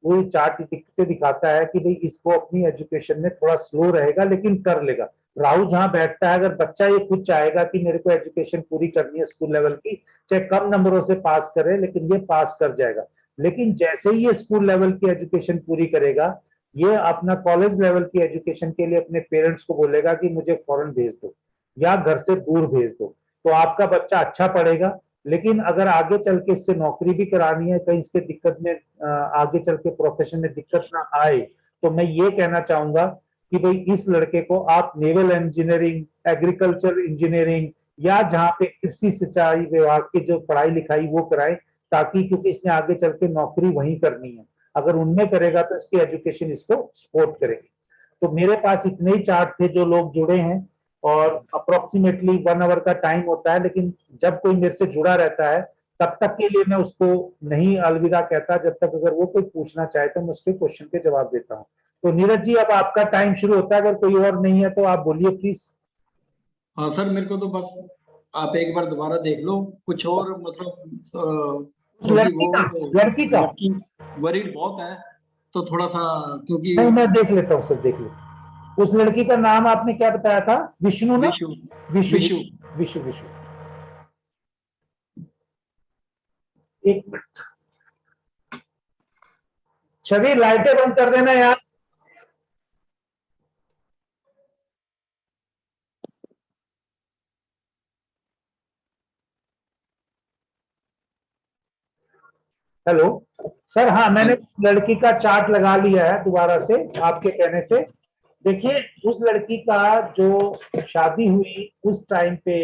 वो चार्ट दिक्कतें दिखाता है कि भाई इसको अपनी एजुकेशन में थोड़ा स्लो रहेगा लेकिन कर लेगा। राहु जहां बैठता है, अगर बच्चा ये खुद चाहेगा कि मेरे को एजुकेशन पूरी करनी है स्कूल लेवल की, चाहे कम नंबरों से पास करे, लेकिन ये पास कर जाएगा। लेकिन जैसे ही ये स्कूल लेवल की एजुकेशन पूरी करेगा, ये अपना कॉलेज लेवल की एजुकेशन के लिए अपने पेरेंट्स को बोलेगा कि मुझे फॉरेन भेज दो या घर से दूर भेज दो, तो आपका बच्चा अच्छा पढ़ेगा। लेकिन अगर आगे चल के इससे नौकरी भी करानी है, कहीं इसके दिक्कत में आगे चल के प्रोफेशन में दिक्कत ना आए, तो मैं ये कहना चाहूंगा कि भाई इस लड़के को आप नेवल इंजीनियरिंग, एग्रीकल्चर इंजीनियरिंग या जहाँ पे कृषि सिंचाई विभाग की जो पढ़ाई लिखाई वो कराएं, ताकि क्योंकि इसने आगे चल के नौकरी वहीं करनी है, अगर उनमें करेगा तो इसकी एजुकेशन इसको सपोर्ट करेगी। तो मेरे पास इतने ही चार्ट थे जो लोग जुड़े हैं, और अप्रोक्सीमेटली 1 आवर का टाइम होता है, लेकिन जब कोई मेरे से जुड़ा रहता है तब तक के लिए मैं उसको नहीं अलविदा कहता, जब तक अगर वो कोई पूछना चाहे तो मैं उसके क्वेश्चन के जवाब देता हूँ। तो नीरज जी अब आपका टाइम शुरू होता है, अगर कोई और नहीं है तो आप बोलिए प्लीज। हाँ सर, मेरे को तो बस आप एक बार दोबारा देख लो, कुछ और मतलब लड़की का लड़की वरीड बहुत है तो थोड़ा सा, क्योंकि नहीं मैं देख लेता हूँ सर, देख लेता। उस लड़की का नाम आपने क्या बताया था? विष्णु ना? विशु विशु विशु विशु विशु। एक मिनट, छवि लाइटें बंद कर देना यार। हेलो सर, हाँ मैंने लड़की का चार्ट लगा लिया है दोबारा से आपके कहने से। देखिए उस लड़की का जो शादी हुई उस टाइम पे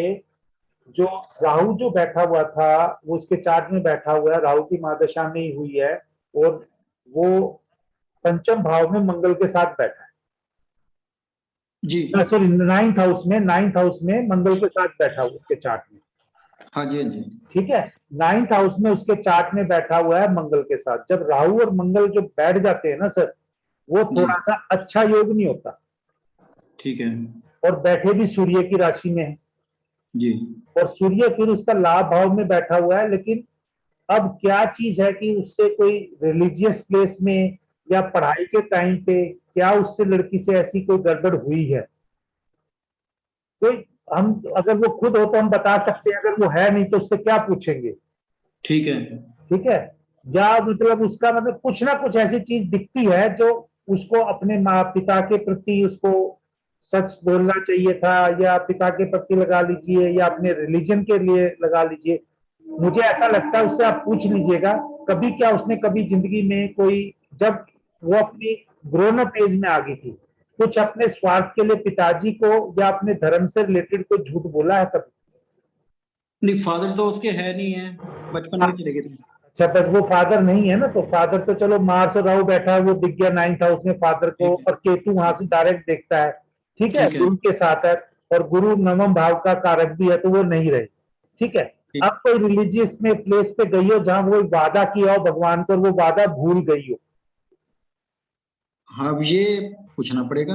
जो राहु जो बैठा हुआ था वो उसके चार्ट में बैठा हुआ है, राहु की महादशा में ही हुई है, और वो पंचम भाव में मंगल के साथ बैठा है जी। सॉरी 9th हाउस में मंगल के साथ बैठा हुआ उसके चार्ट में। हाँ जी, हाँ जी। ठीक है, 9th हाउस में उसके चार्ट में बैठा हुआ है मंगल के साथ। जब राहु और मंगल जो बैठ जाते हैं ना सर, वो थोड़ा सा अच्छा योग नहीं होता। ठीक है। और बैठे भी सूर्य की राशि में है, जी और सूर्य फिर उसका लाभ भाव में बैठा हुआ है। लेकिन अब क्या चीज है कि उससे कोई रिलीजियस प्लेस में या पढ़ाई के टाइम पे क्या उससे लड़की से ऐसी कोई गड़बड़ हुई है? कोई, हम अगर वो खुद हो तो हम बता सकते हैं, अगर वो है नहीं तो उससे क्या पूछेंगे? ठीक है। ठीक है। या मतलब उसका मतलब कुछ ना कुछ ऐसी चीज दिखती है जो उसको अपने माँ पिता के प्रति उसको सच बोलना चाहिए था, या पिता के प्रति लगा लीजिए या अपने रिलीजन के लिए लगा लीजिए। मुझे ऐसा लगता है उससे आप पूछ लीजिएगा कभी क्या उसने कभी जिंदगी में कोई, जब वो अपनी ग्रोन अप एज में आ गई थी, कुछ अपने स्वार्थ के लिए पिताजी को या अपने धर्म से रिलेटेड कोई झूठ बोला है कभी? नहीं, फादर तो उसके है नहीं है, बचपन में चले गए थे। अच्छा, बस वो फादर नहीं है ना, तो फादर तो चलो मार्स और राहु बैठा है, वो दिख गया 9th हाउस में फादर को, ठीक है। और केतु वहां से डायरेक्ट देखता है। ठीक है, ठीक है। गुरु के साथ है, और गुरु नवम भाव का कारक भी है, तो वो नहीं रहे। ठीक है। ठीक। अब कोई रिलीजियस में प्लेस पे गई हो जहां वो वादा किया हो भगवान को और वो वादा भूल गई हो। हाँ, अब ये पूछना पड़ेगा।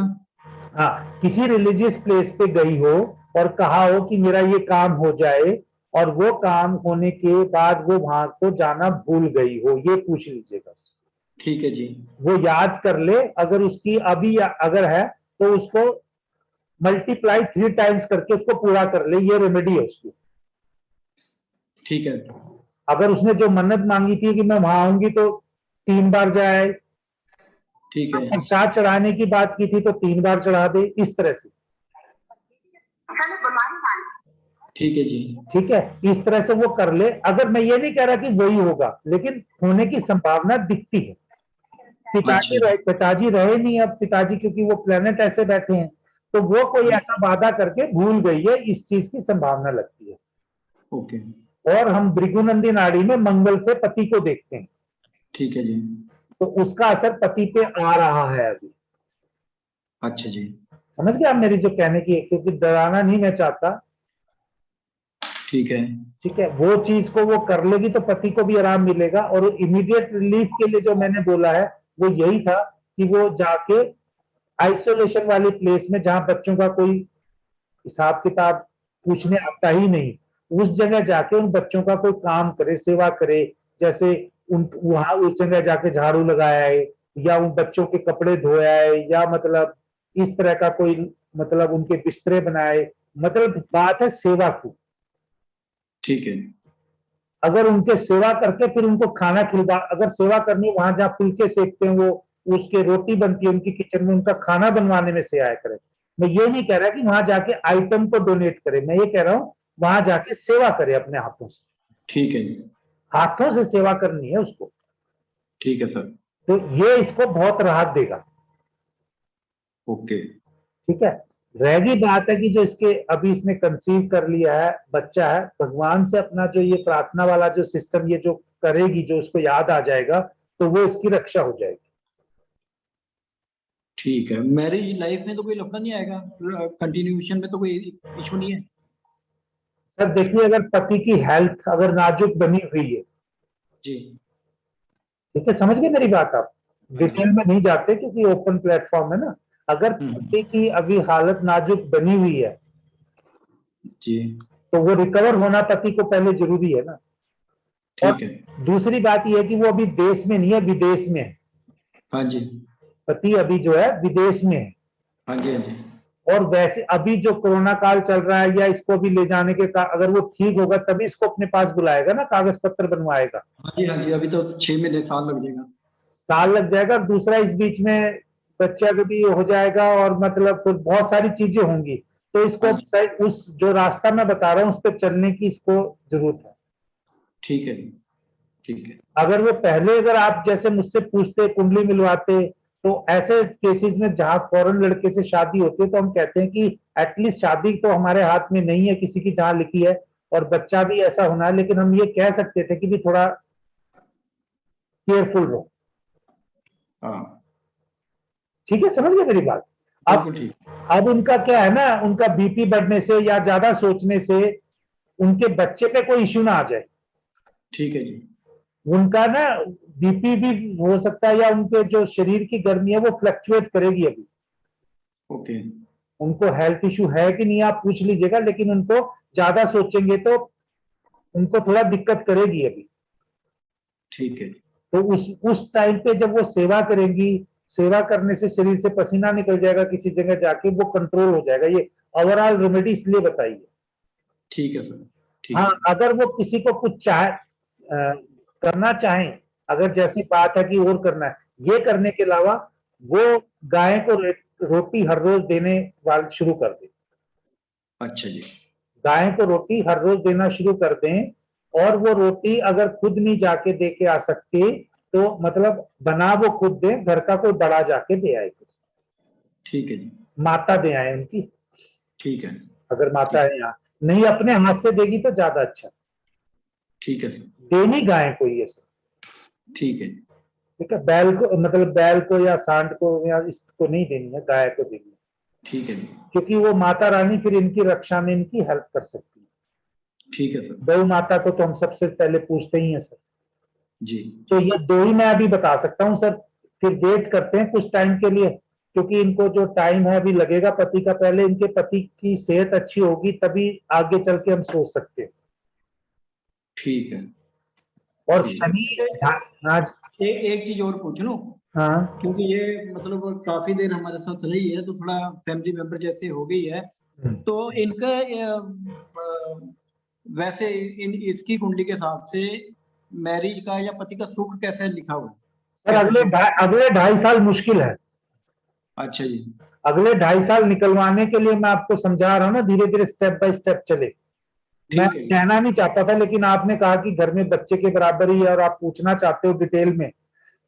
हाँ, किसी रिलीजियस प्लेस पे गई हो और कहा हो कि मेरा ये काम हो जाए, और वो काम होने के बाद वो वहां को जाना भूल गई हो, ये पूछ लीजिएगा। ठीक है जी। वो याद कर ले, अगर उसकी अभी अगर है तो उसको मल्टीप्लाई 3 टाइम्स करके उसको पूरा कर ले, ये रेमेडी है उसकी। ठीक है। अगर उसने जो मन्नत मांगी थी कि मैं वहां आऊंगी तो 3 बार जाए, ठीक है। प्रसाद चढ़ाने की बात की थी तो 3 बार चढ़ा दे, इस तरह से। ठीक है जी। ठीक है, इस तरह से वो कर ले। अगर मैं ये नहीं कह रहा कि वही होगा, लेकिन होने की संभावना दिखती है। अच्छा। पिताजी रहे नहीं अब, पिताजी क्योंकि वो प्लेनेट ऐसे बैठे हैं, तो वो कोई ऐसा वादा करके भूल गई है, इस चीज की संभावना लगती है। ओके। और हम भृगुनंदी नाड़ी में मंगल से पति को देखते हैं, ठीक है जी। तो उसका असर पति पे आ रहा है अभी। अच्छा जी। समझ गए आप मेरी जो कहने की, क्योंकि डराना नहीं मैं चाहता। ठीक है। ठीक है, वो चीज को वो कर लेगी तो पति को भी आराम मिलेगा। और इमीडिएट रिलीफ के लिए जो मैंने बोला है वो यही था कि वो जाके आइसोलेशन वाली प्लेस में जहां बच्चों का कोई हिसाब किताब पूछने आता ही नहीं, उस जगह जाके उन बच्चों का कोई काम करे, सेवा करे। जैसे उन वहां उस जगह जाके झाड़ू लगाया है, या उन बच्चों के कपड़े धोया है, या मतलब इस तरह का कोई, मतलब उनके बिस्तरे बनाए। मतलब बात है सेवा की। ठीक है। अगर उनके सेवा करके फिर उनको खाना खिलवा, अगर सेवा करनी वहां जहाँ फुलके सेकते हैं वो, उसके रोटी बनती है उनकी किचन में, उनका खाना बनवाने में से आया करे। मैं ये नहीं कह रहा कि वहां जाके आइटम को डोनेट करे, मैं ये कह रहा हूं वहां जाके सेवा करे अपने हाथों से। ठीक है जी। हाथों से सेवा करनी है उसको, ठीक है सर। तो ये इसको बहुत राहत देगा। ओके। ठीक है। रह गई बात है कि जो इसके अभी इसने कंसीव कर लिया है, बच्चा है, भगवान से अपना जो ये प्रार्थना वाला जो सिस्टम ये जो करेगी, जो उसको याद आ जाएगा, तो वो इसकी रक्षा हो जाएगी। ठीक है। मैरिज लाइफ में तो कोई लफड़ा नहीं आएगा, कंटिन्यूएशन में तो कोई इशू नहीं है? सर देखिए, अगर पति की हेल्थ अगर नाजुक बनी हुई है, जी। ठीक है, समझ गए मेरी बात आप? हाँ जी। डिटेल में नहीं जाते क्योंकि ओपन प्लेटफॉर्म है ना। अगर पति की अभी हालत नाजुक बनी हुई है जी। तो वो रिकवर होना पति को पहले जरूरी है ना। और ठीक है। दूसरी बात यह है कि वो अभी देश में नहीं है, विदेश में है। हाँ जी। पति अभी जो है विदेश में है। हाँ जी। हाँ जी। और वैसे अभी जो कोरोना काल चल रहा है, या इसको भी ले जाने के अगर वो ठीक होगा तभी इसको अपने पास बुलाएगा ना, कागज पत्र बनवाएगा। हाँ जी। हाँ जी। अभी तो 6 महीने साल लग जाएगा। साल लग जाएगा। और दूसरा इस बीच में बच्चा का भी हो जाएगा, और मतलब फिर बहुत सारी चीजें होंगी। तो इसको हाँ जी। सही उस जो रास्ता मैं बता रहा हूँ उस पर चलने की इसको जरूरत है। ठीक है। ठीक है। अगर वो पहले, अगर आप जैसे मुझसे पूछते, कुंडली मिलवाते, तो ऐसे केसेस में जहां फॉरेन लड़के से शादी होती है तो हम कहते हैं कि एटलीस्ट शादी तो हमारे हाथ में नहीं है किसी की जहां लिखी है, और बच्चा भी ऐसा होना है, लेकिन हम ये कह सकते थे कि भी थोड़ा केयरफुल रहो। हाँ, ठीक है, समझ गए मेरी बात? अब बिल्कुल ठीक। अब उनका क्या है ना, उनका बीपी बढ़ने से या ज्यादा सोचने से उनके बच्चे पे कोई इश्यू ना आ जाए। ठीक है जी। उनका ना बीपी भी हो सकता है, या उनके जो शरीर की गर्मी है वो फ्लक्चुएट करेगी अभी। ओके। उनको हेल्थ इश्यू है कि नहीं आप पूछ लीजिएगा, लेकिन उनको ज्यादा सोचेंगे तो उनको थोड़ा दिक्कत करेगी अभी। ठीक है। तो उस टाइम पे जब वो सेवा करेंगी, सेवा करने से शरीर से पसीना निकल जाएगा, किसी जगह जाके वो कंट्रोल हो जाएगा। ये ओवरऑल रेमेडी इसलिए बताई है। ठीक है सर, ठीक हाँ, है। अगर वो किसी को कुछ करना चाहें, अगर जैसी बात है कि और करना है, ये करने के अलावा वो गाय को रोटी हर रोज देने वाल शुरू कर दें। अच्छा जी। गाय को रोटी हर रोज देना शुरू कर दें, और वो रोटी अगर खुद नहीं जाके दे के आ सकती तो मतलब बना वो खुद दें, घर का कोई बड़ा जाके दे आए, ठीक है जी। माता दे आए उनकी। ठीक है। अगर माता है यहाँ, नहीं अपने हाथ से देगी तो ज्यादा अच्छा। ठीक है सर। देनी गाय को ये सब, ठीक है। ठीक है। बैल को मतलब बैल को या सांड को या इसको नहीं देनी है, गाय को देनी है, ठीक है जी। क्योंकि वो माता रानी फिर इनकी रक्षा में इनकी हेल्प कर सकती है। ठीक है सर। गौ माता को तो हम सबसे पहले पूछते ही हैं सर। जी। तो ये 2 ही मैं अभी बता सकता हूँ सर, फिर वेट करते हैं कुछ टाइम के लिए, क्योंकि इनको जो टाइम है अभी लगेगा पति का, पहले इनके पति की सेहत अच्छी होगी तभी आगे चल के हम सोच सकते हैं। ठीक है। और ठीक है। शनि, हाँ एक चीज और पूछ लूं, हाँ क्योंकि ये मतलब काफी देर हमारे साथ रही है तो थोड़ा फैमिली मेंबर जैसे हो गई है, तो इनका वैसे इसकी कुंडली के हिसाब से मैरिज का या पति का सुख कैसे लिखा हुआ है? सर अगले 2.5 साल मुश्किल है। अच्छा जी। अगले 2.5 साल निकलवाने के लिए मैं आपको समझा रहा हूँ ना, धीरे धीरे स्टेप बाय स्टेप चले। मैं ठीक है। कहना नहीं चाहता था, लेकिन आपने कहा कि घर में बच्चे के बराबर ही है और आप पूछना चाहते हो डिटेल में,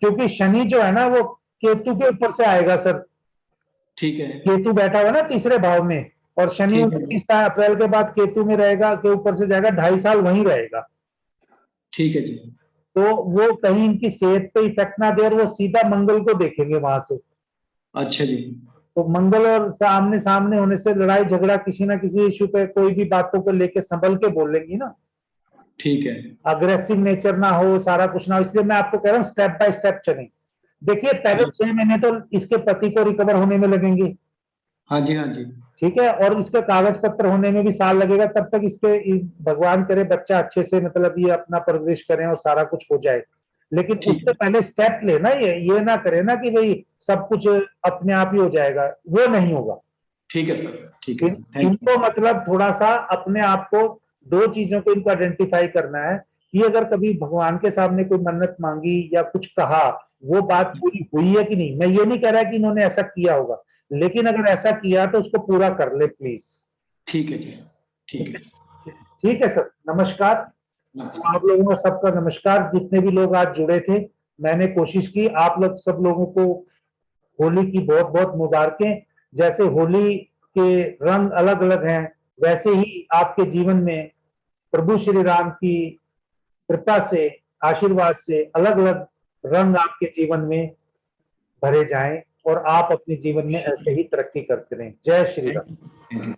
क्योंकि शनि जो है ना वो केतु के ऊपर से आएगा सर। ठीक है। केतु बैठा हुआ ना तीसरे भाव में, और शनि ठीक है। 29 अप्रैल के बाद केतु में रहेगा, के ऊपर से जाएगा, 2.5 साल वहीं रहेगा। ठीक है जी। तो वो कहीं इनकी सेहत पे इफेक्ट ना दे, और वो सीधा मंगल को देखेंगे वहां से। अच्छा जी। तो मंगल और सामने सामने होने से लड़ाई झगड़ा किसी ना किसी इश्यू पे, कोई भी बातों को लेके संभल के बोलेंगी ना, ठीक है। अग्रेसिव नेचर ना हो, सारा कुछ ना हो। इसलिए मैं आपको कह रहा हूँ स्टेप बाय स्टेप चलें। देखिए पहले 6 महीने तो इसके पति को रिकवर होने में लगेंगे, हाँ जी, हाँ जी। ठीक है, और इसका कागज पत्र होने में भी साल लगेगा। तब तक इसके भगवान करे बच्चा अच्छे से मतलब ये अपना परवरिश करें और सारा कुछ हो जाए। लेकिन ठीक उससे है। पहले स्टेप लेना, ये ना करे ना कि भाई सब कुछ अपने आप ही हो जाएगा, वो नहीं होगा। ठीक है सर, ठीक है। थैंक इनको यू। मतलब थोड़ा सा अपने आप को 2 चीजों को इनको आइडेंटिफाई करना है कि अगर कभी भगवान के सामने कोई मन्नत मांगी या कुछ कहा, वो बात पूरी हुई है कि नहीं। मैं ये नहीं कह रहा कि इन्होंने ऐसा किया होगा, लेकिन अगर ऐसा किया तो उसको पूरा कर ले प्लीज। ठीक है जी। ठीक है। ठीक है सर, नमस्कार। नमस्कार। आप लोगों का सबका नमस्कार, जितने भी लोग आज जुड़े थे। मैंने कोशिश की, आप लोग सब लोगों को होली की बहुत बहुत मुबारकें। जैसे होली के रंग अलग अलग हैं, वैसे ही आपके जीवन में प्रभु श्री राम की कृपा से, आशीर्वाद से अलग अलग रंग आपके जीवन में भरे जाएं, और आप अपने जीवन में ऐसे ही तरक्की करते रहें। जय श्री राम। Thank you.